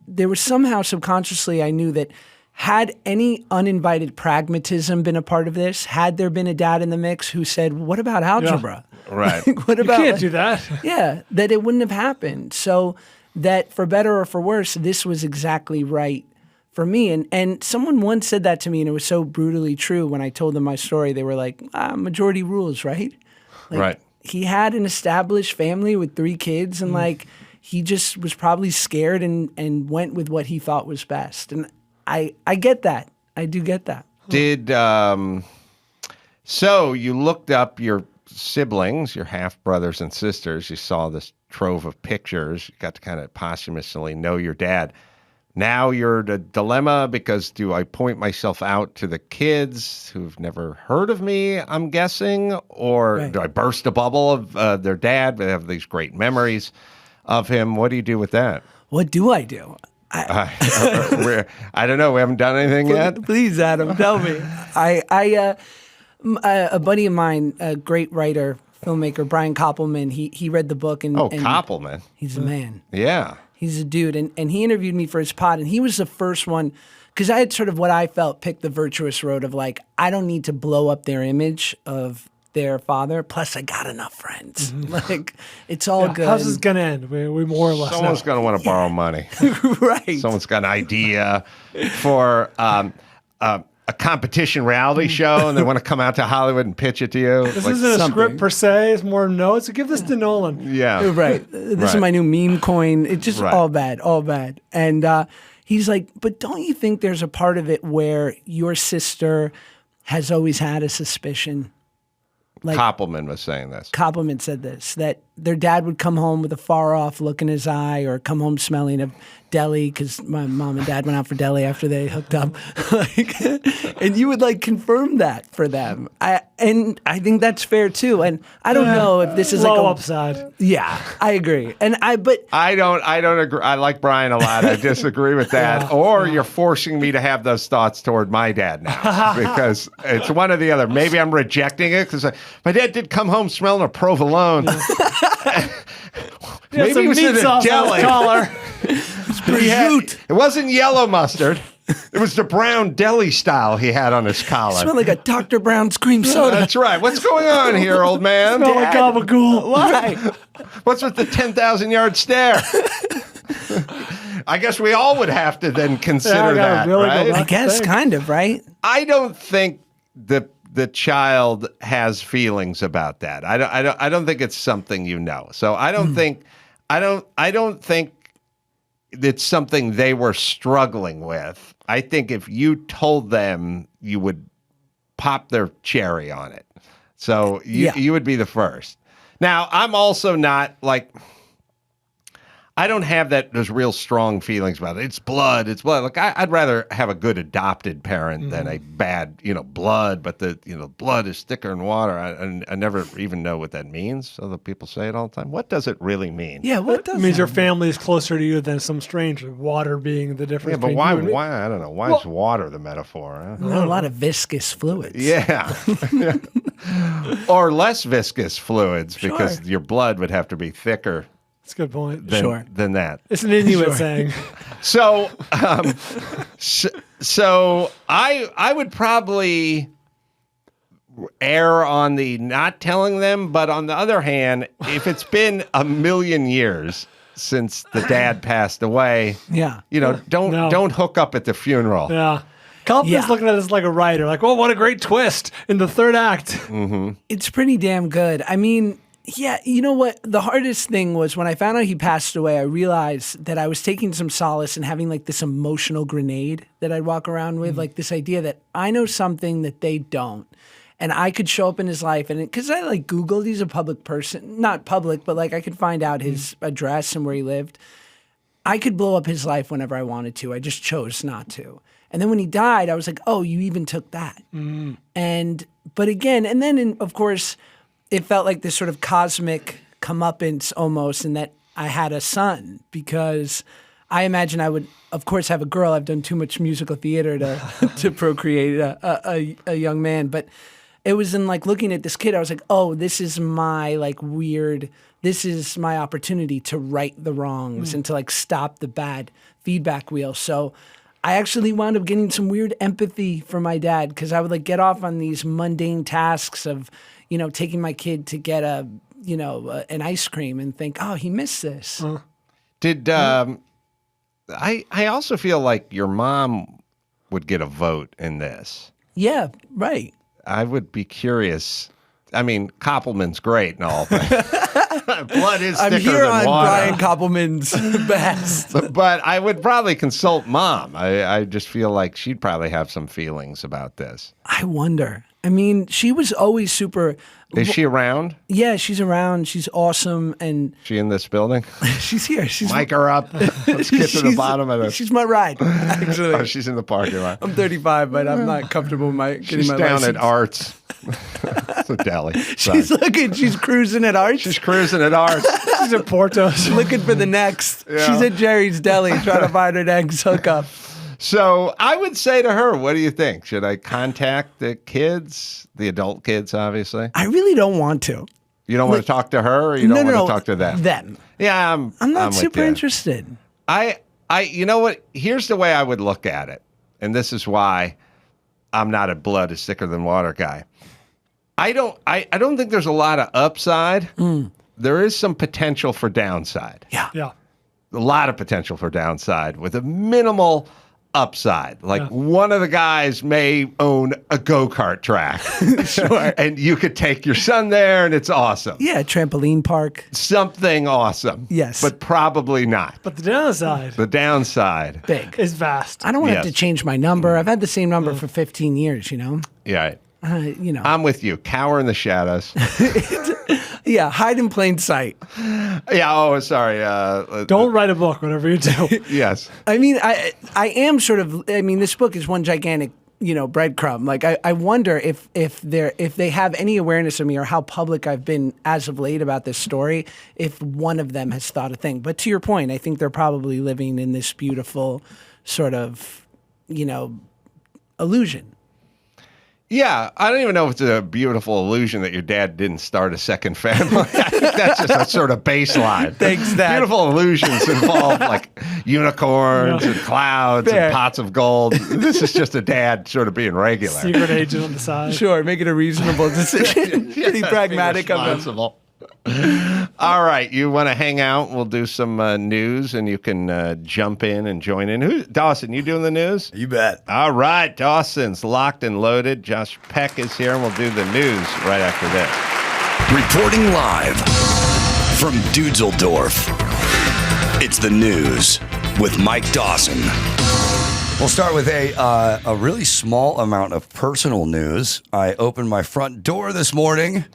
there was somehow subconsciously I knew that had any uninvited pragmatism been a part of this, had there been a dad in the mix who said, what about algebra? Yeah. Right. What about, you can't do that. Yeah, that it wouldn't have happened. So that for better or for worse, this was exactly right for me. And someone once said that to me, and it was so brutally true. When I told them my story, they were like, majority rules, right? Like, right. He had an established family with 3 kids, and like he just was probably scared and went with what he thought was best. And I get that. I do get that. So you looked up your siblings, your half brothers and sisters. You saw this trove of pictures. You got to kind of posthumously know your dad. Now you're in a dilemma because do I point myself out to the kids who've never heard of me, I'm guessing, or do I burst a bubble of their dad? They have these great memories of him. What do you do with that? What do I do? I don't know. We haven't done anything yet. Please, Adam, tell me. A buddy of mine, a great writer, filmmaker, Bryan Koppelman, he read the book and Koppelman. He's a man. Yeah. He's a dude, and he interviewed me for his pod, and he was the first one, because I had sort of what I felt picked the virtuous road of like, I don't need to blow up their image of their father, plus I got enough friends. Like, it's all good. How's this going to end? We more or less Someone's going to want to borrow money. Right. Someone's got an idea for a competition reality show, and they want to come out to Hollywood and pitch it to you. This isn't a script per se. It's more notes. So give this to Nolan. Yeah. Right. This is my new meme coin. It's just all bad, all bad. And he's like, but don't you think there's a part of it where your sister has always had a suspicion? Like, Koppelman was saying this. Koppelman said this, that their dad would come home with a far-off look in his eye or come home smelling of deli because my mom and dad went out for deli after they hooked up. And you would, like, confirm that for them. And I think that's fair, too. And I don't know if this is like low upside. Yeah, I agree. But I don't agree. I like Bryan a lot. I disagree with that. You're forcing me to have those thoughts toward my dad now because it's one or the other. Maybe I'm rejecting it because my dad did come home smelling of provolone. Maybe he was in a deli. It wasn't yellow mustard. It was the brown deli style he had on his collar. It smelled like a Dr. Brown's cream soda. That's right. What's going on here, old man? Smell like gabagool. Why? What's with the 10,000-yard stare? I guess we all would have to then consider that, really right? I guess, kind of, right? I don't think the child has feelings about that. I don't think it's something you know. So I don't think it's something they were struggling with. I think if you told them, you would pop their cherry on it. So you would be the first. Now, I'm also not like, I don't have those real strong feelings about it. It's blood. Like I'd rather have a good adopted parent than a bad, blood. But the blood is thicker than water. I never even know what that means. So the people say it all the time. What does it really mean? Yeah, what does it means that your family is closer to you than some stranger. Water being the difference. Yeah, but between why? I don't know. Why is water the metaphor? Huh? A lot of viscous fluids. Yeah. Or less viscous fluids because your blood would have to be thicker. That's a good point. Than that. It's an Inuit saying. So, so I would probably err on the not telling them, but on the other hand, if it's been 1,000,000 years since the dad passed away, don't hook up at the funeral. Yeah. Koppelman's looking at this like a writer, like, well, what a great twist in the third act. Mm-hmm. It's pretty damn good. I mean, yeah, you know what? The hardest thing was when I found out he passed away, I realized that I was taking some solace in having like this emotional grenade that I'd walk around with, like this idea that I know something that they don't. And I could show up in his life, and because I like Googled, he's a public person, not public, but like I could find out his address and where he lived. I could blow up his life whenever I wanted to. I just chose not to. And then when he died, I was like, oh, you even took that. But again, and then of course, it felt like this sort of cosmic comeuppance almost, in that I had a son, because I imagine I would, of course, have a girl. I've done too much musical theater to procreate a young man. But it was in like looking at this kid, I was like, oh, this is my like weird, this is my opportunity to right the wrongs and to like stop the bad feedback wheel. So I actually wound up getting some weird empathy for my dad because I would like get off on these mundane tasks of, you know, taking my kid to get an ice cream and think, oh, he missed this. Did I also feel like your mom would get a vote in this. Yeah, right. I would be curious. I mean, Koppelman's great and all, but blood is thicker I'm here than on water. Bryan Koppelman's best. But I would probably consult Mom. I just feel like she'd probably have some feelings about this. I wonder. I mean, she was always super. Is she around? Yeah, she's around. She's awesome, and She in this building? she's here. She's Mic her up. Let's get to the bottom of this. She's my ride. Actually, Oh, she's in the parking lot. I'm 35, but I'm not comfortable with getting She's my down license. at Arts. It's a deli. She's looking. She's cruising at Arts. She's cruising at Arts. She's at Portos. looking for the next. Yeah. She's at Jerry's Deli trying to find her next hookup. So I would say to her, what do you think? Should I contact the kids, the adult kids, obviously? I really don't want to. You don't want to talk to her, or you don't want to talk to them? Them. Yeah, I'm not with super you. interested. You know what? Here's the way I would look at it, and this is why I'm not a blood is thicker than water guy. I don't think there's a lot of upside. There is some potential for downside. Yeah. A lot of potential for downside with a minimal upside. Like one of the guys may own a go-kart track. Sure. And you could take your son there and it's awesome. Yeah, trampoline park. Something awesome. Yes. But probably not. But the downside The downside. Big. is vast. I don't want to have Yes. to change my number. I've had the same number for 15 years, you know? Yeah. You know. I'm with you. Cower in the shadows. Yeah, hide in plain sight. Yeah. Oh, sorry. Don't write a book, whatever you do. Yes. I mean, I am sort of. I mean, this book is one gigantic, breadcrumb. Like, I wonder if they have any awareness of me or how public I've been as of late about this story. If one of them has thought a thing, but to your point, I think they're probably living in this beautiful sort of, illusion. Yeah, I don't even know if it's a beautiful illusion that your dad didn't start a second family. I think that's just a sort of baseline. Thanks, Dad. Beautiful illusions involve like unicorns and clouds Fair. and pots of gold. This is just a dad sort of being regular. Secret agent on the side. Sure, make it a reasonable decision. Pretty pragmatic of him. Responsible. All right, you want to hang out? We'll do some news, and you can jump in and join in. Dawson, you doing the news? You bet. All right, Dawson's locked and loaded. Josh Peck is here, and we'll do the news right after this. Reporting live from Dudesseldorf, it's the news with Mike Dawson. We'll start with a really small amount of personal news. I opened my front door this morning,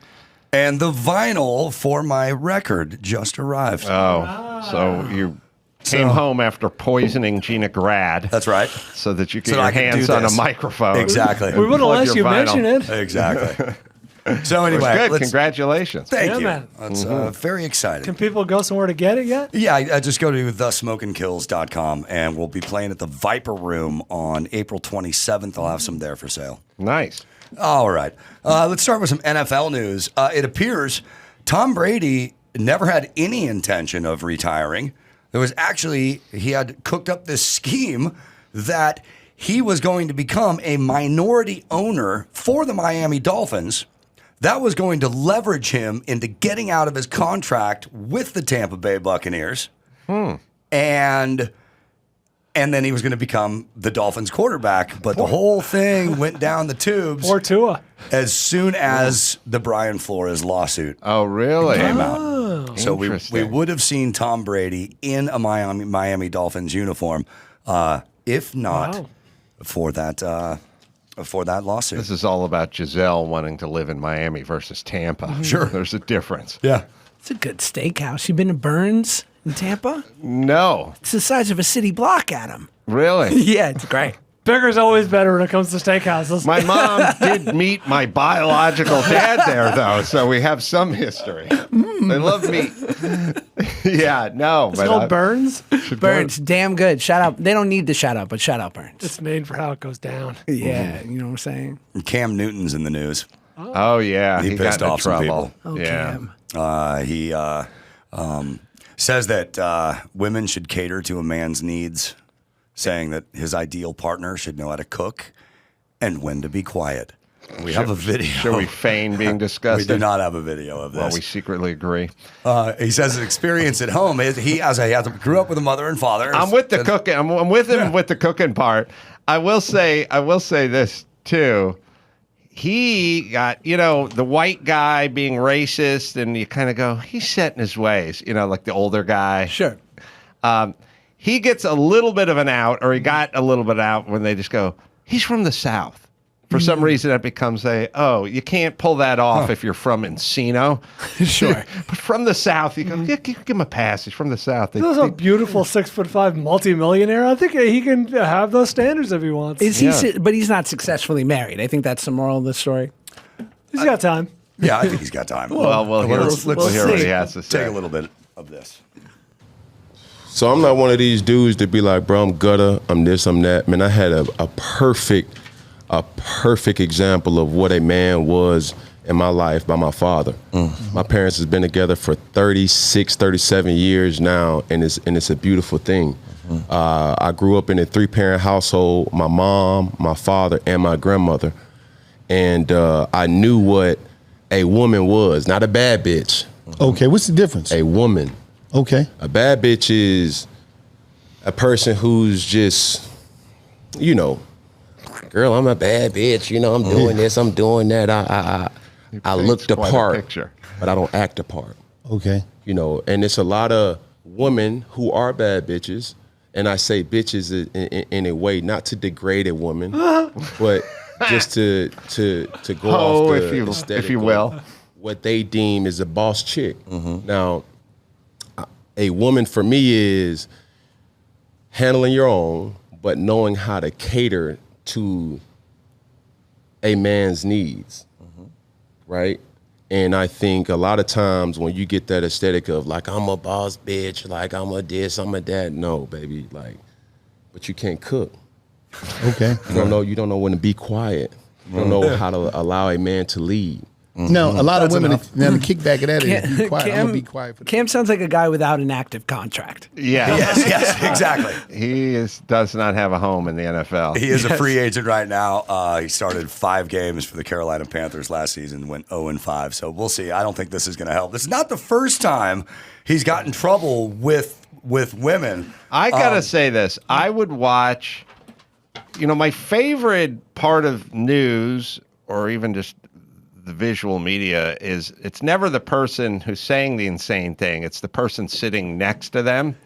and the vinyl for my record just arrived. Oh, so you came home after poisoning Gina Grad. That's right. So that you get So your I can hands do on a this. Microphone. Exactly. We wouldn't Plug unless your you vinyl. mention it. Exactly. So It was anyway, good. Congratulations. Thank Yeah, you. man. That's very exciting. Can people go somewhere to get it yet? Yeah, I just go to thesmokingkills.com, and we'll be playing at the Viper Room on April 27th. I'll have some there for sale. Nice. All right. Let's start with some NFL news. It appears Tom Brady never had any intention of retiring. There was actually, he had cooked up this scheme that he was going to become a minority owner for the Miami Dolphins. That was going to leverage him into getting out of his contract with the Tampa Bay Buccaneers. And then he was going to become the Dolphins quarterback. But the whole thing went down the tubes Or Tua? as soon as the Brian Flores lawsuit Oh, really? came out. So we Interesting. would have seen Tom Brady in a Miami Dolphins uniform, if not Wow. for that lawsuit. This is all about Giselle wanting to live in Miami versus Tampa. Sure. There's a difference. Yeah. It's a good steakhouse. You been to Burns in Tampa? No. It's the size of a city block, Adam. Really? Yeah, it's great. Bigger's always better when it comes to steakhouses. My mom did meet my biological dad there, though, so we have some history. They love meat. Yeah, no. It's called Burns. Burns, damn good. Shout out. They don't need the shout out, but shout out Burns. It's named for how it goes down. Yeah, you know what I'm saying? Cam Newton's in the news. Oh yeah, He got pissed into off some trouble. people. Yeah. He says that women should cater to a man's needs, saying that his ideal partner should know how to cook and when to be quiet. We have a video. Should we feign being disgusted? We do not have a video of this. Well, we secretly agree. He says his experience at home is he grew up with a mother and father. I'm with the cooking. I'm with him with the cooking part. I will say this too. He got, the white guy being racist, and you kind of go, he's set in his ways, like the older guy. Sure. He gets a little bit of an out, or he got a little bit out when they just go, he's from the South. For some reason, that becomes you can't pull that off if you're from Encino. Sure. But from the South, you go, give him a pass. He's from the South. He's a beautiful 6'5" multimillionaire. I think he can have those standards if he wants. But he's not successfully married. I think that's the moral of the story. He's got time. Yeah, I think he's got time. Well, we'll hear what he has to say. Take a little bit of this. So I'm not one of these dudes that be like, bro, I'm gutter, I'm this, I'm that. Man, I had a perfect example of what a man was in my life by my father. My parents has been together for 36, 37 years now, and it's a beautiful thing. I grew up in a 3-parent household, my mom, my father, and my grandmother. And I knew what a woman was, not a bad bitch. Okay, what's the difference? A woman. Okay. A bad bitch is a person who's just, girl, I'm a bad bitch. I'm doing this, I'm doing that. I look the part, but I don't act the part. Okay. And it's a lot of women who are bad bitches, and I say bitches in a way not to degrade a woman, but just to go off the aesthetic, if you will, what they deem is a boss chick. Now, a woman for me is handling your own, but knowing how to cater to a man's needs, right? And I think a lot of times when you get that aesthetic of like, I'm a boss bitch, like I'm a this, I'm a that, no, baby, but you can't cook. Okay. You don't know when to be quiet. You don't know how to allow a man to lead. No, a lot of women, now the kickback of that is be quiet. I'm going to be quiet for that. Cam sounds like a guy without an active contract. Yeah. Yes, exactly. He does not have a home in the NFL. He is a free agent right now. He started 5 games for the Carolina Panthers last season, went 0-5. So we'll see. I don't think this is going to help. This is not the first time he's got in trouble with women. I got to say this. I would watch, my favorite part of news or even just the visual media is it's never the person who's saying the insane thing. It's the person sitting next to them.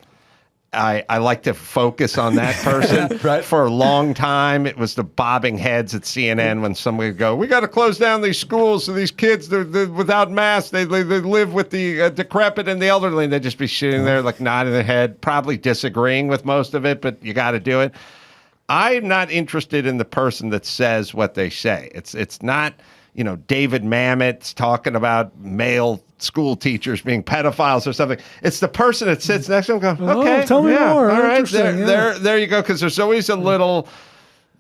I like to focus on that person. Right. For a long time, it was the bobbing heads at CNN when somebody would go, we got to close down these schools so these kids, they're without masks. They live with the decrepit and the elderly. And they'd just be sitting there like nodding their head, probably disagreeing with most of it, but you got to do it. I'm not interested in the person that says what they say. It's not... David Mamet's talking about male school teachers being pedophiles or something. It's the person that sits next to him going, okay, tell me more. All right, Interesting, there you go. Because there's always a little,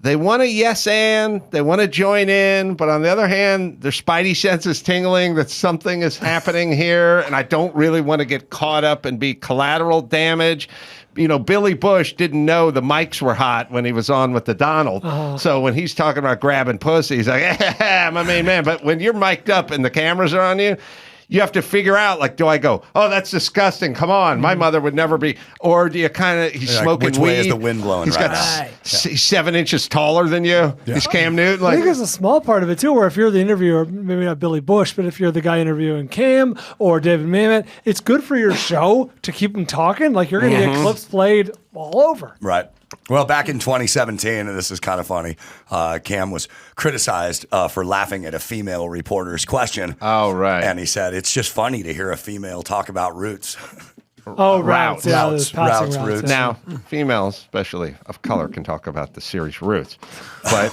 they want to yes and, they want to join in, but on the other hand, their spidey sense is tingling that something is happening here, and I don't really want to get caught up and be collateral damage. Billy Bush didn't know the mics were hot when he was on with the Donald. So when he's talking about grabbing pussy, he's like, I'm a main man. But when you're mic'd up and the cameras are on you, you have to figure out, do I go, oh, that's disgusting. Come on. My mother would never be. Or do you he's smoking which weed. way is the wind blowing He's right got now? he's 7 inches taller than you. Yeah. He's Cam Newton. I think there's a small part of it, too, where if you're the interviewer, maybe not Billy Bush, but if you're the guy interviewing Cam or David Mamet, it's good for your show to keep them talking. You're going to get clips played all over. Right. Well, back in 2017, and this is kind of funny, Cam was criticized for laughing at a female reporter's question. Oh, right. And he said, it's just funny to hear a female talk about roots. Oh, routes. Yeah, Routes, routes. Roots. Now, females, especially of color, can talk about the series Roots. But,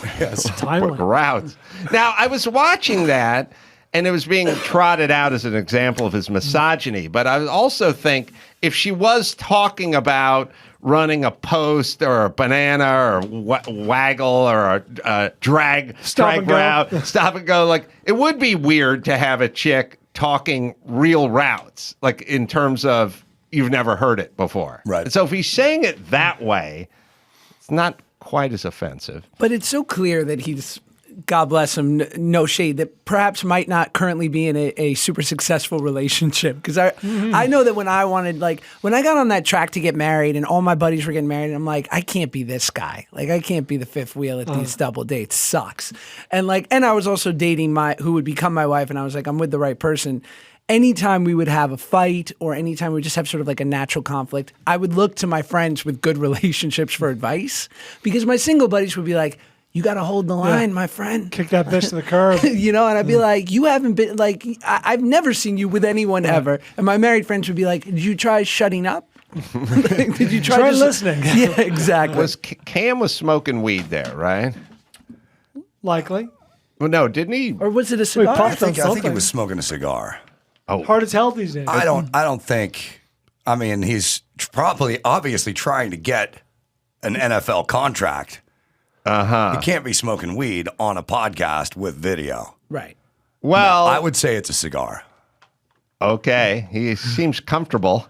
Timely. but routes. Now, I was watching that, and it was being trotted out as an example of his misogyny. But I also think if she was talking about running a post or a banana or waggle or a drag route, stop and go. Like, it would be weird to have a chick talking real routes, like in terms of you've never heard it before. Right. And so if he's saying it that way, it's not quite as offensive. But it's so clear that he's, God bless him, no shade, that perhaps might not currently be in a super successful relationship. Because I know that when I got on that track to get married and all my buddies were getting married, I'm like, I can't be this guy. Like, I can't be the fifth wheel at these double dates. Sucks. And I was also dating who would become my wife, and I was like, I'm with the right person. Anytime we would have a fight or anytime we would just have sort of like a natural conflict, I would look to my friends with good relationships for advice, because my single buddies would be like, you got to hold the line, my friend. Kick that bitch to the curb. And I'd be like, you haven't been, like, I've never seen you with anyone ever. And my married friends would be like, did you try shutting up? Did you try listening? Yeah, exactly. Cam was smoking weed there, right? Likely. Well, no, didn't he? Or was it a cigar? I think he was smoking a cigar. Oh, hard to tell these days. I don't think. I mean, he's obviously trying to get an NFL contract. He can't be smoking weed on a podcast with video. Right. Well, I would say it's a cigar. Okay, he seems comfortable.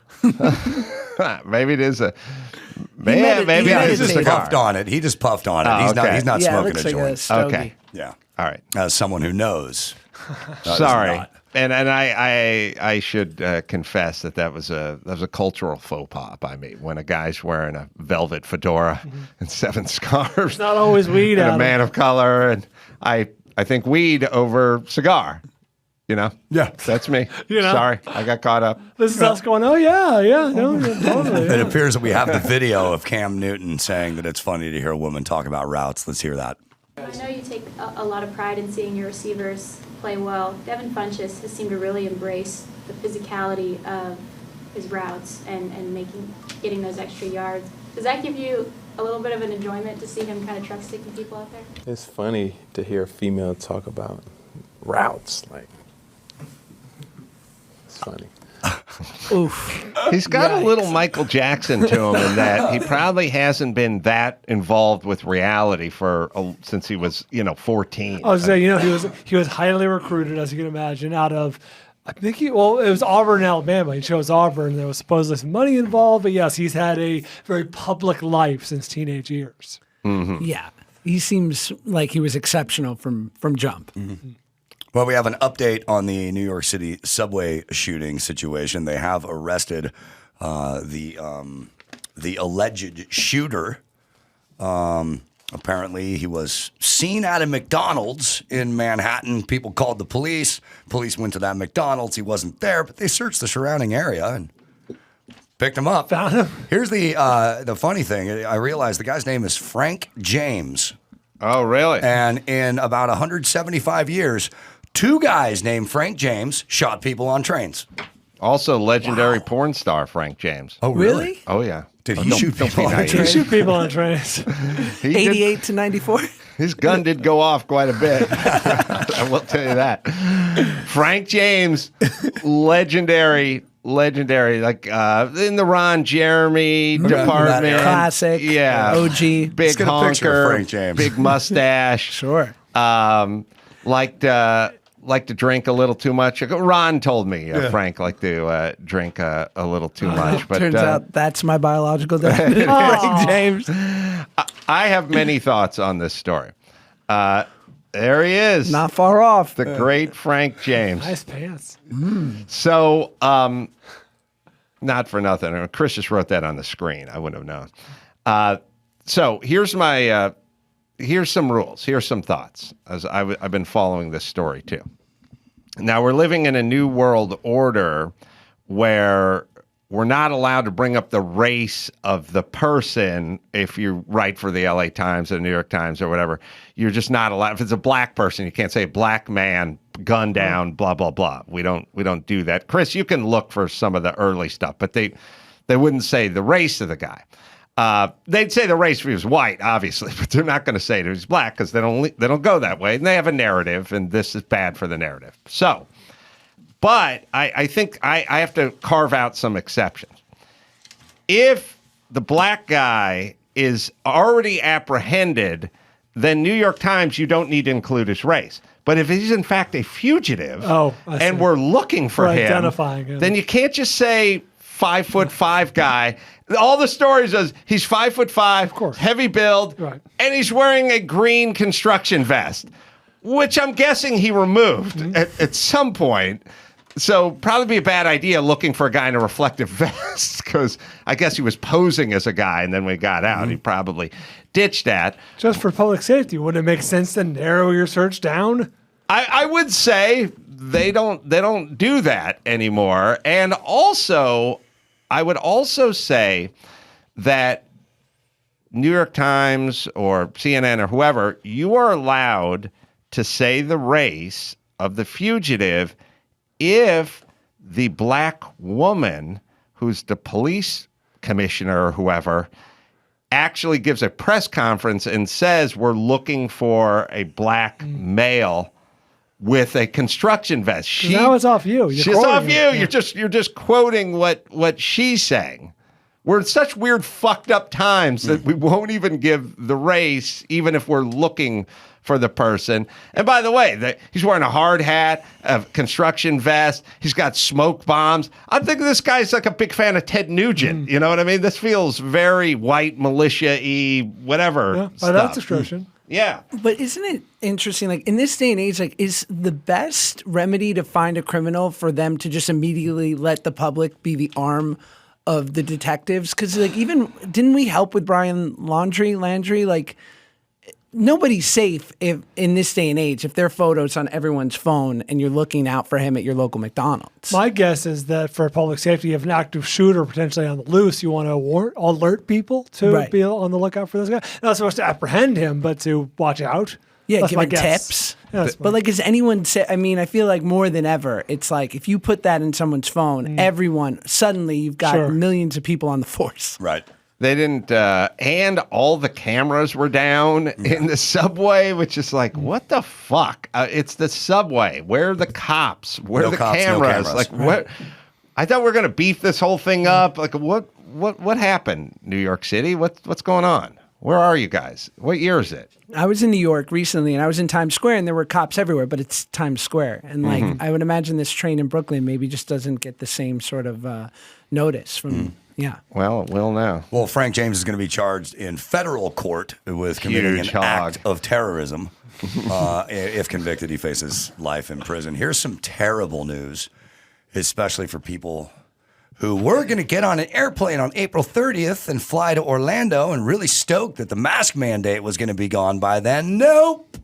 Maybe it is a. Maybe he just puffed on it. He just puffed on it. He's not smoking a joint. Okay. Yeah. All right. As someone who knows. Sorry. And I should confess that was a cultural faux pas by me when a guy's wearing a velvet fedora and 7 scarves. It's not always weed. And a man of color, and I think weed over cigar. Yeah, that's me. Sorry, I got caught up. This is us going, oh yeah, no, totally. It appears that we have the video of Cam Newton saying that it's funny to hear a woman talk about routes. Let's hear that. I know you take a lot of pride in seeing your receivers play well. Devin Funchess has seemed to really embrace the physicality of his routes and getting those extra yards. Does that give you a little bit of an enjoyment to see him kind of truck sticking people out there? It's funny to hear a female talk about routes. Like, it's funny. Oof. He's got a little Michael Jackson to him in that he probably hasn't been that involved with reality since he was 14. I was saying, he was highly recruited, as you can imagine, out of, I think it was Auburn, Alabama. He chose Auburn. There was supposedly some money involved, but yes, he's had a very public life since teenage years. Mm-hmm. Yeah, he seems like he was exceptional from jump. Mm-hmm. Well, we have an update on the New York City subway shooting situation. They have arrested the alleged shooter. Apparently, he was seen at a McDonald's in Manhattan. People called the police. Police went to that McDonald's. He wasn't there, but they searched the surrounding area and picked him up. Found him. Here's the funny thing. I realized the guy's name is Frank James. Oh, really? And in about 175 years, 2 guys named Frank James shot people on trains. Also, legendary porn star Frank James. Oh, really? Oh, yeah. Did he shoot people on trains? He shoot people on trains. 88 to 94? His gun did go off quite a bit. I will tell you that. Frank James, legendary, like in the Ron Jeremy department. Classic. Yeah. OG. Big honker. Frank James. Big mustache. Sure. Like to drink a little too much. Ron told me Frank liked to drink a little too much. But turns out that's my biological dad, Frank James. I have many thoughts on this story. There he is. Not far off. The great Frank James. Nice pants. So, not for nothing. Chris just wrote that on the screen. I wouldn't have known. So here's my... Here's some rules. Here's some thoughts, as I've been following this story too. Now, we're living in a new world order where we're not allowed to bring up the race of the person if you write for the LA Times or the New York Times or whatever. You're just not allowed. If it's a black person, you can't say black man, gun down, blah, blah, blah. We don't do that. Chris, you can look for some of the early stuff, but they wouldn't say the race of the guy. They'd say the race if he was white, obviously, but they're not going to say it if he's black because they don't go that way, and they have a narrative, and this is bad for the narrative. So, but I think I have to carve out some exceptions. If the black guy is already apprehended, then New York Times, you don't need to include his race. But if he's in fact a fugitive and we're looking for him, identifying him, then you can't just say 5'5" guy. All the stories is he's 5'5", of course, heavy build, and he's wearing a green construction vest, which I'm guessing he removed at some point. So probably be a bad idea looking for a guy in a reflective vest, because I guess he was posing as a guy, and then when he got out, he probably ditched that. Just for public safety, wouldn't it make sense to narrow your search down? I would say they don't do that anymore. And also, I would also say that New York Times or CNN or whoever, you are allowed to say the race of the fugitive if the black woman who's the police commissioner or whoever actually gives a press conference and says we're looking for a black male with a construction vest. Now it's off you. She's off you. Yeah. You're just quoting what she's saying. We're in such weird fucked up times that we won't even give the race, even if we're looking for the person. And by the way, he's wearing a hard hat, a construction vest. He's got smoke bombs. I'm thinking this guy's like a big fan of Ted Nugent. You know what I mean? This feels very white militia-y, whatever. Yeah, by that description. Yeah. But isn't it interesting, like in this day and age, like is the best remedy to find a criminal for them to just immediately let the public be the arm of the detectives? Because like even, didn't we help with Bryan Landry? Like nobody's safe if in this day and age if their photos on everyone's phone and you're looking out for him at your local McDonald's. My guess is that for public safety, you have an active shooter potentially on the loose. You want to alert people to be on the lookout for this guy. Not supposed to apprehend him, but to watch out. Yeah, That's give my him guess. tips. Yeah, but like, is anyone say? I mean, I feel like more than ever, it's like if you put that in someone's phone, everyone suddenly you've got millions of people on the force. Right. They didn't, and all the cameras were down in the subway, which is like, what the fuck? It's the subway. Where are the cops? Where are the cameras? Like, what? I thought we were gonna beef this whole thing up. Like, what happened? New York City? What's going on? Where are you guys? What year is it? I was in New York recently, and I was in Times Square, and there were cops everywhere, but it's Times Square. And like, I would imagine this train in Brooklyn maybe just doesn't get the same sort of notice from. Yeah. Well, it will now. Well, Frank James is going to be charged in federal court with committing an act of terrorism. If convicted, he faces life in prison. Here's some terrible news, especially for people who were going to get on an airplane on April 30th and fly to Orlando and really stoked that the mask mandate was going to be gone by then. Nope.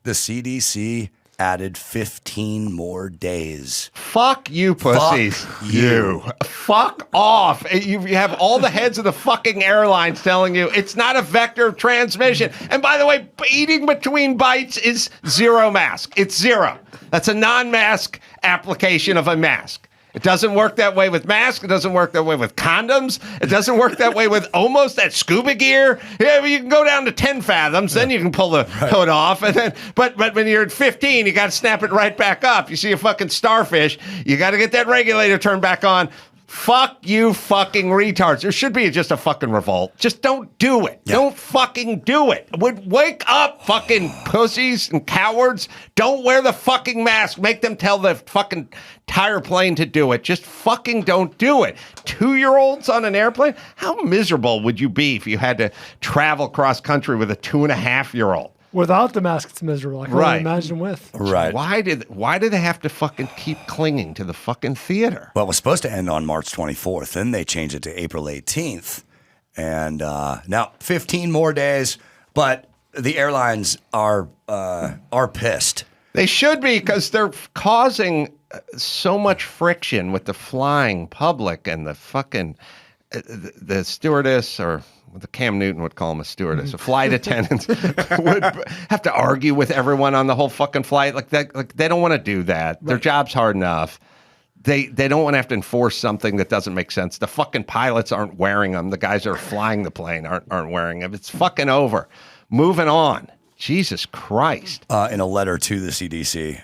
The CDC added 15 more days. Fuck you, pussies. Fuck you. Fuck off. You have all the heads of the fucking airlines telling you it's not a vector of transmission. And by the way, eating between bites is zero mask. It's zero. That's a non-mask application of a mask. It doesn't work that way with masks. It doesn't work that way with condoms. It doesn't work that way with almost that scuba gear. Yeah, you can go down to 10 fathoms, then you can pull the hood off. And then, but when you're at 15, you got to snap it right back up. You see a fucking starfish, you got to get that regulator turned back on. Fuck you fucking retards. There should be just a fucking revolt. Just don't do it. Yeah. Don't fucking do it. Wake up, fucking pussies and cowards. Don't wear the fucking mask. Make them tell the fucking entire plane to do it. Just fucking don't do it. 2-year-olds on an airplane? How miserable would you be if you had to travel cross country with a 2.5-year-old? Without the mask, it's miserable. I can't imagine with. Right. Why did they have to fucking keep clinging to the fucking theater? Well, it was supposed to end on March 24th. Then they changed it to April 18th. And now 15 more days. But the airlines are pissed. They should be, because they're causing so much friction with the flying public and the fucking the stewardess, or the Cam Newton would call him a stewardess, a flight attendant would have to argue with everyone on the whole fucking flight. Like that, like they don't want to do that. Their job's hard enough. They don't want to have to enforce something that doesn't make sense. The fucking pilots aren't wearing them. The guys that are flying the plane aren't wearing them. It's fucking over. Moving on. Jesus Christ. In a letter to the CDC,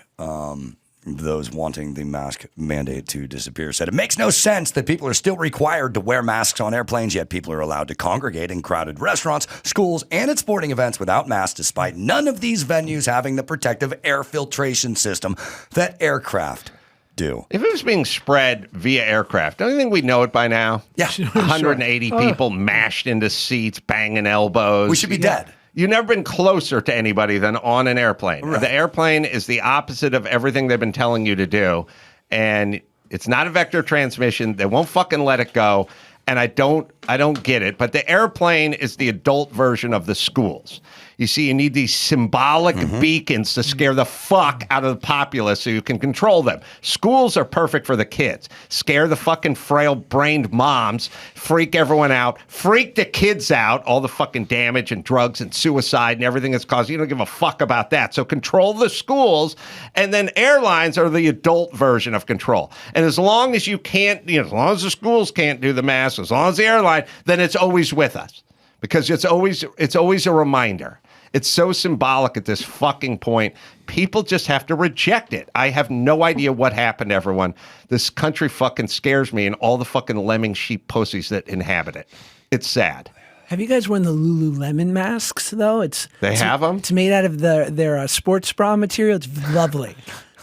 those wanting the mask mandate to disappear, said it makes no sense that people are still required to wear masks on airplanes, yet people are allowed to congregate in crowded restaurants, schools, and at sporting events without masks, despite none of these venues having the protective air filtration system that aircraft do. If it was being spread via aircraft, don't you think we'd know it by now? Yeah. 180 people mashed into seats, banging elbows. We should be dead. You've never been closer to anybody than on an airplane. Right. The airplane is the opposite of everything they've been telling you to do. And it's not a vector transmission. They won't fucking let it go. And I don't get it. But the airplane is the adult version of the schools. You see, you need these symbolic beacons to scare the fuck out of the populace so you can control them. Schools are perfect for the kids. Scare the fucking frail-brained moms, freak everyone out, freak the kids out, all the fucking damage and drugs and suicide and everything that's caused. You don't give a fuck about that. So control the schools, and then airlines are the adult version of control. And as long as you can't, as long as the schools can't do the mask, as long as the airline, then it's always with us. Because it's always a reminder. It's so symbolic at this fucking point. People just have to reject it. I have no idea what happened to everyone. This country fucking scares me and all the fucking lemming sheep pussies that inhabit it. It's sad. Have you guys worn the Lululemon masks, though? They have them? It's made out of their sports bra material. It's lovely.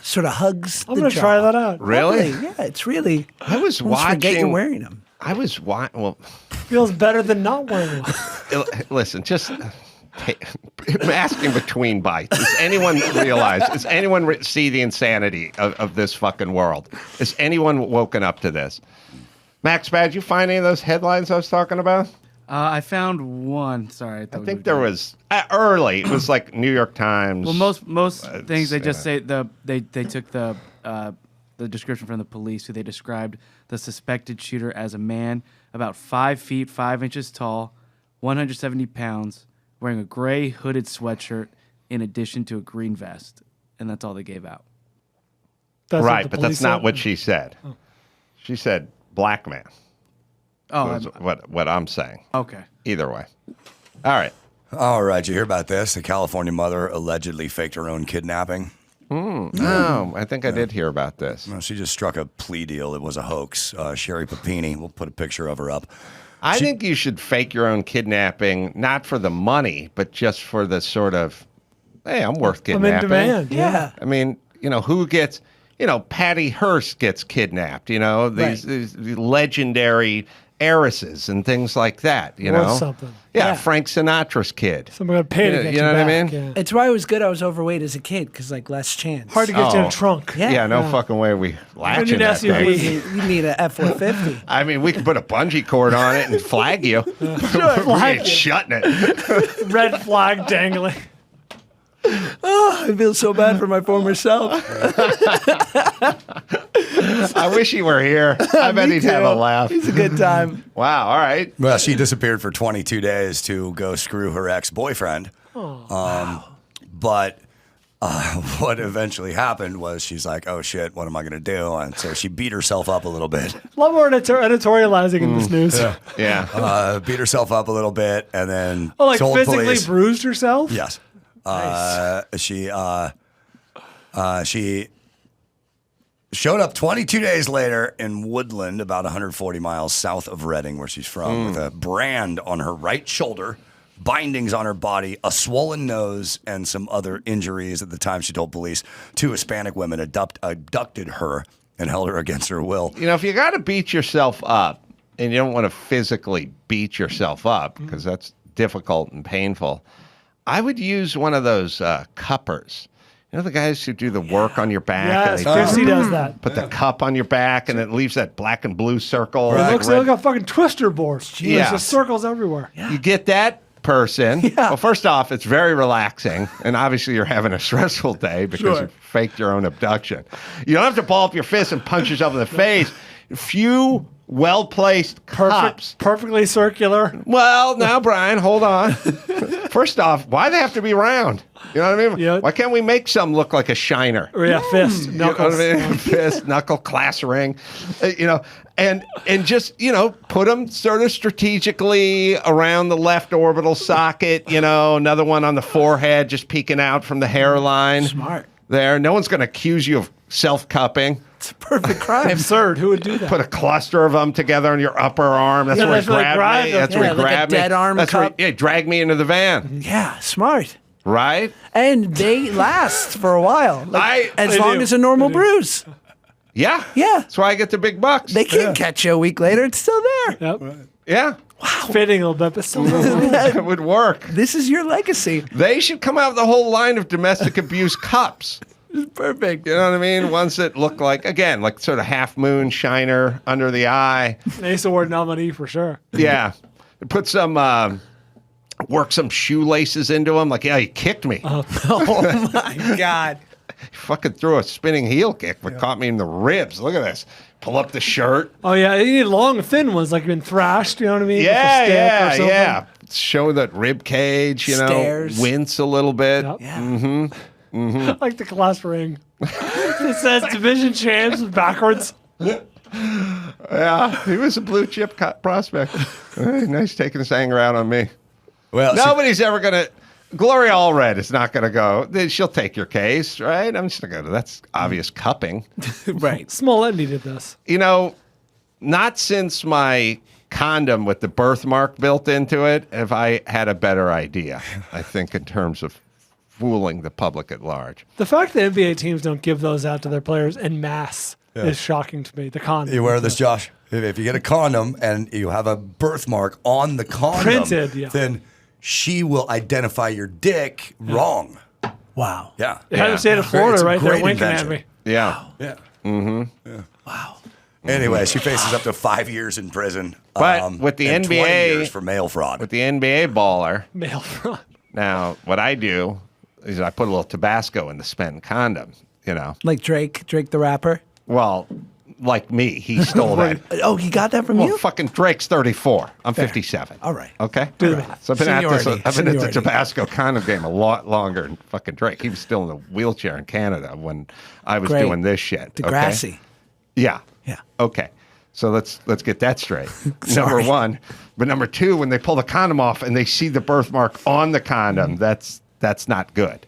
Sort of hugs I'm going to try that out. Really? Lovely. Yeah, it's really... I was watching... forget you're wearing them. I was watching... Well... Feels better than not wearing one. Listen, just... asking between bites. Does anyone realize? Does anyone see the insanity of this fucking world? Is anyone woken up to this? Max Bad, you find any of those headlines I was talking about? I found one. Sorry, I think there was early. It was like New York Times. Well, most things they just say they took the description from the police, who they described the suspected shooter as a man about 5 feet 5 inches tall, 170 pounds, wearing a gray hooded sweatshirt in addition to a green vest, and that's all they gave out. Right, but that's not what she said. Oh. She said black man. Oh, what I'm saying. Okay. Either way. All right, you hear about this? The California mother allegedly faked her own kidnapping. No, I think I did hear about this. No, she just struck a plea deal. It was a hoax. Sherry Papini, we'll put a picture of her up. I think you should fake your own kidnapping, not for the money, but just for the sort of, hey, I'm worth kidnapping. I'm in demand, yeah. I mean, who gets, Patty Hearst gets kidnapped, these legendary heiresses and things like that, Or something. Yeah, Frank Sinatra's kid. Someone got paid to get you know what back, I mean? Yeah. It's why it was good I was overweight as a kid, because less chance. Hard to get you in a trunk. Yeah, no fuition way we latching that thing. You need an F-450. I mean, we could put a bungee cord on it and flag you. We ain't shutting it. Red flag dangling. Oh, I feel so bad for my former self. I wish he were here. I bet he'd have a laugh. It's a good time. Wow, all right. Well, she disappeared for 22 days to go screw her ex-boyfriend. But what eventually happened was she's like, oh, shit, what am I going to do? And so she beat herself up a little bit. Love more editorializing in this news. Yeah. Beat herself up a little bit and then told physically police. Bruised herself? Yes. Nice. She showed up 22 days later in Woodland, about 140 miles south of Redding, where she's from, with a brand on her right shoulder, bindings on her body, a swollen nose, and some other injuries. At the time, she told police 2 Hispanic women abducted her and held her against her will. If you got to beat yourself up, and you don't want to physically beat yourself up, because that's difficult and painful, I would use one of those cuppers. The guys who do the work on your back. Yes, Chrissy does that. Put the cup on your back, and it leaves that black and blue circle. It looks like a fucking twister board. Yeah. There's just circles everywhere. You get that person. Well, first off, it's very relaxing, and obviously you're having a stressful day because you faked your own abduction. You don't have to ball up your fist and punch yourself in the face. Few well-placed cups. Perfectly circular. Well, now, Bryan, hold on. First off, why do they have to be round? You know what I mean? Yeah. Why can't we make some look like a shiner? Yeah, fist, knuckles. You know what I mean? Fist, knuckle, class ring. And just, put them sort of strategically around the left orbital socket, another one on the forehead just peeking out from the hairline. Smart. There. No one's going to accuse you of self-cupping. It's a perfect crime. Absurd. Who would do that? Put a cluster of them together on your upper arm. That's where he grabbed me. That's where he grabbed me. Dead arm That's cup. where he dragged me into the van. Yeah, smart. Right? And they last for a while. As long as a normal bruise. Yeah. Yeah. That's why I get the big bucks. They can't catch you a week later. It's still there. Yep. Yeah. Wow. Fitting a little bit, but still. It would work. This is your legacy. They should come out with a whole line of domestic abuse cups. It's perfect. You know what I mean? Ones that look like, again, like sort of half moon shiner under the eye. They used to wear nominee for sure. Yeah. Put some, work some shoelaces into them. Like, yeah, he kicked me. Oh my God. He fucking threw a spinning heel kick, but caught me in the ribs. Look at this. Pull up the shirt. Oh, yeah. You need long, thin ones, like you've been thrashed, you know what I mean? Yeah. Show that rib cage, Stairs. Wince a little bit. Yep. Yeah. Mm-hmm. Like the class ring. It says division champs backwards. Yeah, he was a blue chip prospect. Nice taking his anger out on me. Well, nobody's ever going to. Gloria Allred is not going to go. She'll take your case, right? I'm just going to go. That's obvious cupping. Right. Smollett needed this. Not since my condom with the birthmark built into it have I had a better idea, I think, in terms of fooling the public at large. The fact that NBA teams don't give those out to their players en masse is shocking to me. The condom. You wear this, Josh. If you get a condom and you have a birthmark on the condom, printed, then she will identify your dick wrong. Wow. Yeah. They had the state of Florida right there winking at me. Yeah. Yeah. Mm-hmm. Yeah. Wow. Anyway, she faces up to 5 years in prison. But with the and NBA 20 years for mail fraud. With the NBA baller. Mail fraud. Now, what I do is I put a little Tabasco in the spent condom, Like Drake the rapper? Well, like me, he stole that. Oh, he got that from you? Well, fucking Drake's 34. I'm 57. All right. Okay? Do the math. So I've been at the Seniority. Tabasco condom game a lot longer than fucking Drake. He was still in a wheelchair in Canada when I was Great. doing this shit. Degrassi. Okay? Yeah. Yeah. Okay. So let's get that straight. Number one. But number two, when they pull the condom off and they see the birthmark on the condom, that's not good.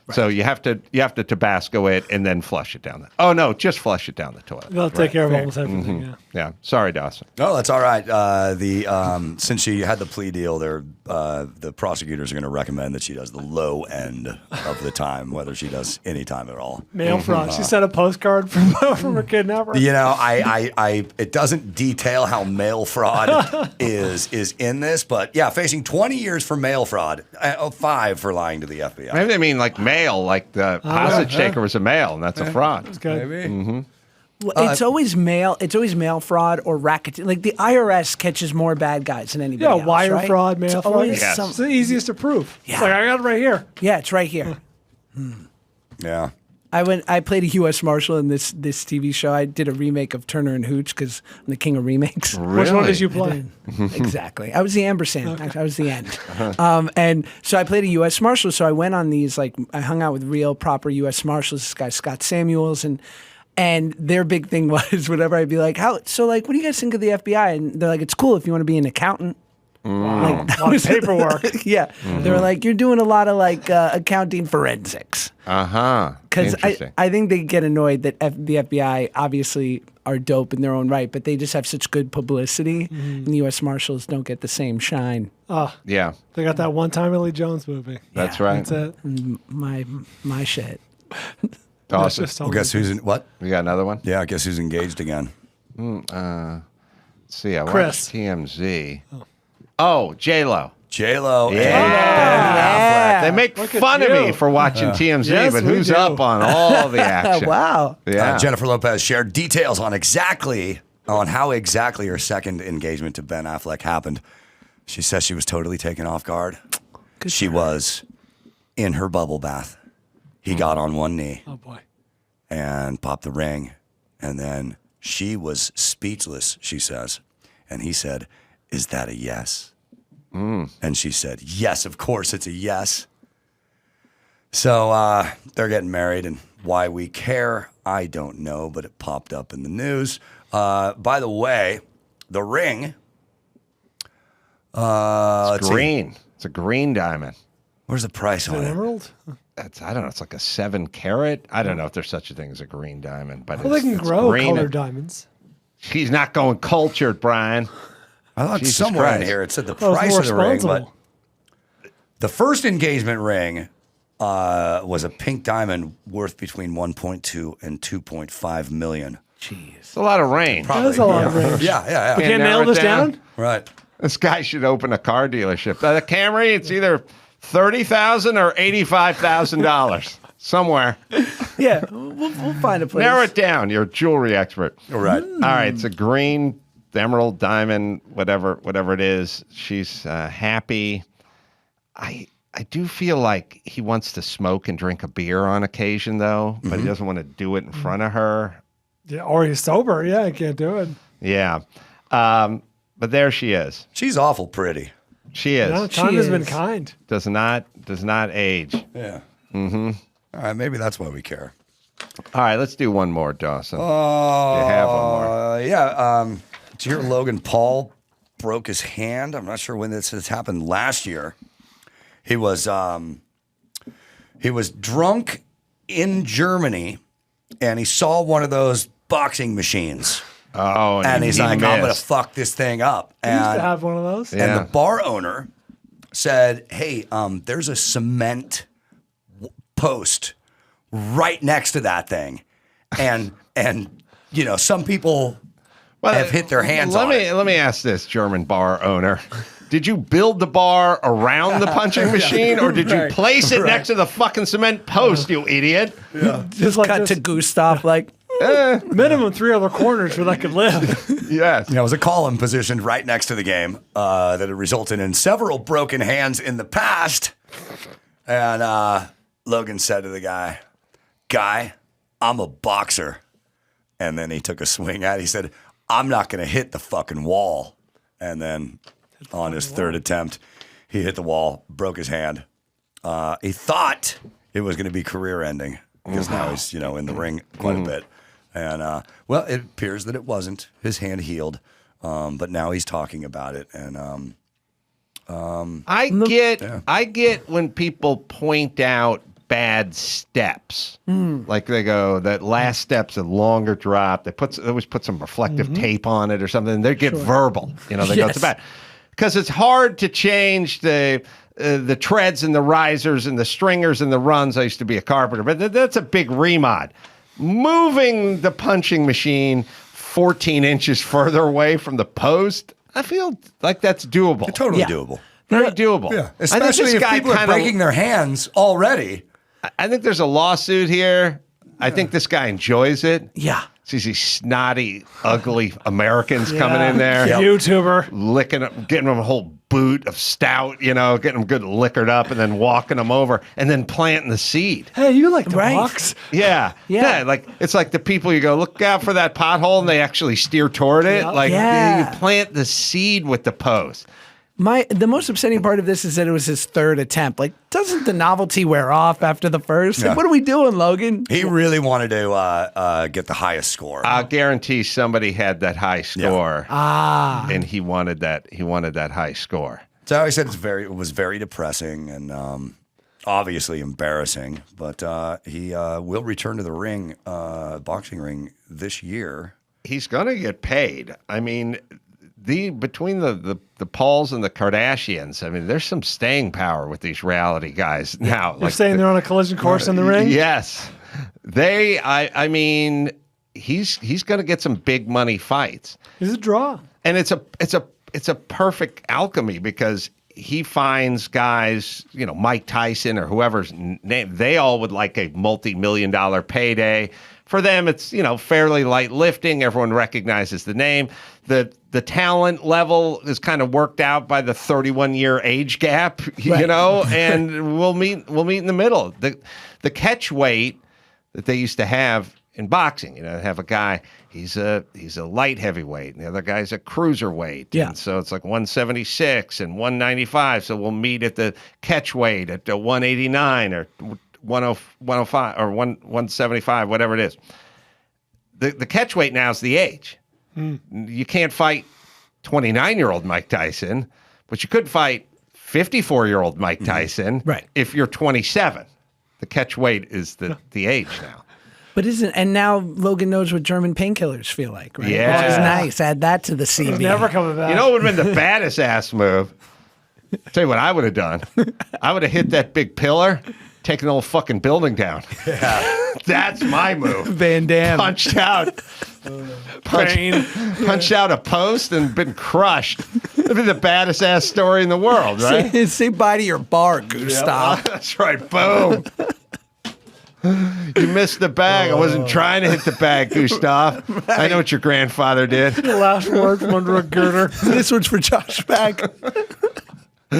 Right. So you have to Tabasco it and then flush it down. Just flush it down the toilet. They'll take care of almost everything. Mm-hmm. Yeah. Sorry, Dawson. No, that's all right. Since she had the plea deal, the prosecutors are going to recommend that she does the low end of the time, whether she does any time at all. Mail fraud. She sent a postcard from her kidnapper. It doesn't detail how mail fraud is in this, but yeah, facing 20 years for mail fraud, 5 for lying to the FBI. Maybe they mean like mail, like the hostage taker was a male, and that's a fraud. That's good. Maybe. Mm-hmm. Well, it's always mail. It's always mail fraud or racketeering. Like the IRS catches more bad guys than anybody else. Wire right? fraud, mail It's fraud. always Yes. some- It's the easiest to prove. Yeah. It's like, I got it right here. Yeah, it's right here. Yeah. I played a U.S. Marshal in this TV show. I did a remake of Turner and Hooch because I'm the king of remakes. Which one did you play? Exactly. I was the ampersand. I was the end. And so I played a U.S. Marshal. So I went on these, I hung out with real, proper U.S. Marshals. This guy, Scott Samuels. And their big thing was whenever I'd be like, what do you guys think of the FBI? And they're like, it's cool if you want to be an accountant. Wow. A lot of paperwork. Yeah. Mm-hmm. They were like, you're doing a lot of accounting forensics. Because I think they get annoyed that the FBI obviously are dope in their own right, but they just have such good publicity, and the U.S. Marshals don't get the same shine. Oh, Yeah. they got that one Tommy Lee Jones movie. That's right. That's it. My shit. Dawson. Just Well, guess who's in what? You got another one? Yeah, I guess who's engaged again? Let's see. I Chris. watched TMZ. Oh, J-Lo. J-Lo. Yeah. They make Look at fun of me you. for watching TMZ, Yes, but we who's do. up on all the action? Wow. Yeah. Jennifer Lopez shared details on how exactly her second engagement to Ben Affleck happened. She says she was totally taken off guard. She was in her bubble bath. He got on one knee Oh, boy. and popped the ring. And then she was speechless, she says. And he said, "Is that a yes?" And she said, "Yes, of course it's a yes." So they're getting married, and why we care, I don't know, but it popped up in the news. By the way, the ring. It's green. It's a green diamond. Where's the price on An it? emerald? I don't know. It's like a 7 carat. I don't know if there's such a thing as a green diamond, but Well, they can grow green. colored diamonds. She's not going cultured, Brian. I thought Jesus somewhere in Christ. here it said the Well, it's price more of the ring, but responsible. the first engagement ring was a pink diamond worth between 1.2 and 2.5 million. It's a lot of rain. That's a lot of range. Yeah. We can't nail it this down? Right. This guy should open a car dealership. The Camry, it's either $30,000 or $85,000 somewhere. Yeah, we'll find a place. Narrow it down. You're a jewelry expert. All right. All right. It's a green, emerald, diamond, whatever it is. She's happy. I do feel like he wants to smoke and drink a beer on occasion, though, but he doesn't want to do it in front of her. Yeah, or he's sober. Yeah, I can't do it. Yeah. But there she is. She's awful pretty. She is. No, time She has been is. kind. Does not age. Yeah. Mm-hmm. All right, maybe that's why we care. All right, let's do one more, Dawson. Oh, You have one more. yeah. Did you hear Logan Paul broke his hand? I'm not sure when this has happened. Last year, he was drunk in Germany, and he saw one of those boxing machines. Oh, And he's like, I'm going to missed. fuck this thing up. I used to And, have one of those. Yeah. and the bar owner said, hey, there's a cement post right next to that thing. And you know, some people have hit their hands on it. Let me ask this, German bar owner. Did you build the bar around the punching machine, or did you Right. place it next to the fucking cement post, you idiot? Just like Cut this, to Gustav, like, minimum 3 other corners where I could live. Yes. Yeah, it was a column positioned right next to the game that had resulted in several broken hands in the past. And Logan said to the guy, I'm a boxer. And then he took a swing at it. He said, I'm not going to hit the fucking wall. And then on his third attempt, he hit the wall, broke his hand. He thought it was going to be career ending because now he's, in the ring quite a bit. And, well, it appears that it wasn't. His hand healed. But now he's talking about it. And I get when people point out bad steps. Like they go, that last step's a longer drop. They always put some reflective tape on it or something. They get verbal. They go, it's bad. Because it's hard to change the treads and the risers and the stringers and the runs. I used to be a carpenter, but that's a big remod. Moving the punching machine 14 inches further away from the post, I feel like that's doable. totally doable. Very doable. Yeah, I think especially this if guy people are kinda- breaking their hands already. I think there's a lawsuit here. I think this guy enjoys it. yeah. Sees these snotty, ugly Americans coming in there, YouTuber. licking up, getting them a whole boot of stout, getting them good liquored up, and then walking them over, and then planting the seed. Hey, you like the Right. box? Yeah. Like it's like the people you go, look out for that pothole, and they actually steer toward it. Yeah. Like Yeah. you plant the seed with the post. The most upsetting part of this is that it was his third attempt. Like, doesn't the novelty wear off after the first? Like, Yeah. what are we doing, Logan? He really wanted to get the highest score. I'll guarantee somebody had that high score, and he wanted that. He wanted that high score. So he said it was very depressing and obviously embarrassing. But he will return to the ring, boxing ring, this year. He's gonna get paid. I mean, between the Pauls and the Kardashians, I mean, there's some staying power with these reality guys now. You're saying they're on a collision course in the ring? Yes, I mean, he's gonna get some big money fights. He's a draw. And it's a perfect alchemy because he finds guys, Mike Tyson or whoever's name, they all would like a multi-million-dollar payday. For them, it's, fairly light lifting. Everyone recognizes the name. The talent level is kind of worked out by the 31-year age gap, and we'll meet in the middle. The catch weight that they used to have in boxing, have a guy, he's a light heavyweight, and the other guy's a cruiserweight. Yeah. And so it's like 176 and 195. So we'll meet at the catch weight at 189 or 105 or 175, whatever it is. The catch weight now is the age. You can't fight 29-year-old Mike Tyson, but you could fight 54-year-old Mike Tyson Right. if you're 27. The catch weight is the age now. But and now Logan knows what German painkillers feel like, right? Yeah. Which is nice. Add that to the CV. Never coming back. You know what would have been the baddest ass move? Tell you what I would have done. I would have hit that big pillar, taken the whole fucking building down. Yeah. That's my move. Van Damme. Punched out a post and been crushed. That'd be the baddest ass story in the world, right? Say bye to your bar, Gustav. That's right. Boom. You missed the bag. I wasn't trying to hit the bag, Gustav. I know what your grandfather did. The last word from under a girder. This one's for Josh Peck. All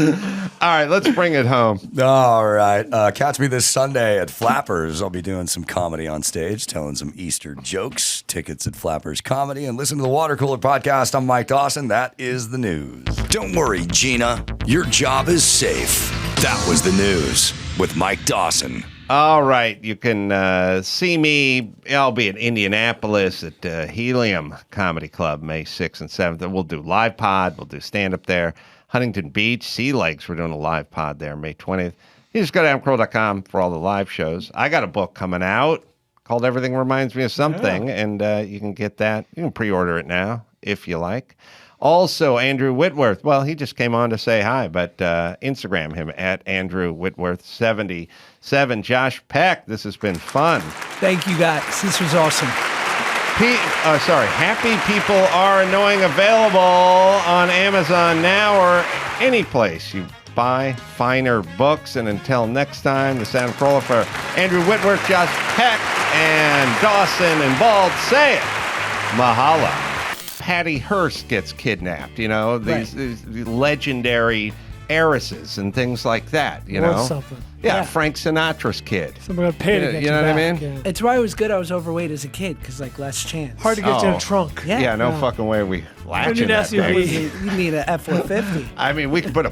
right, let's bring it home. All right. Catch me this Sunday at Flappers. I'll be doing some comedy on stage, telling some Easter jokes. Tickets at Flappers Comedy. And listen to the Water Cooler Podcast. I'm Mike Dawson. That is the news. Don't worry, Gina. Your job is safe. That was the news with Mike Dawson. All right, you can see me. I'll be at Indianapolis at Helium Comedy Club May 6th and 7th. We'll do live pod. We'll do stand-up there. Huntington Beach, Sea Lakes, we're doing a live pod there May 20th. You just go to adamcarolla.com for all the live shows. I got a book coming out called Everything Reminds Me of Something, and you can get that. You can pre-order it now if you like. Also, Andrew Whitworth. Well, he just came on to say hi, but Instagram him at Andrew Whitworth77. Josh Peck, this has been fun. Thank you, guys. This was awesome. Happy People Are Annoying available on Amazon now or any place you buy finer books. And until next time, the Sound Carolla for Andrew Whitworth, Josh Peck, and Dawson and Bald say it. Mahalo. Patty Hearst gets kidnapped, these legendary heiresses and things like that, Or something. Yeah, Frank Sinatra's kid. Somebody got paid to get you know what back. I mean? Yeah. It's why it was good I was overweight as a kid, because, less chance. Hard to get you in a trunk. Yeah, no fucking way we latching that thing. You need an F-150. I mean, we can put a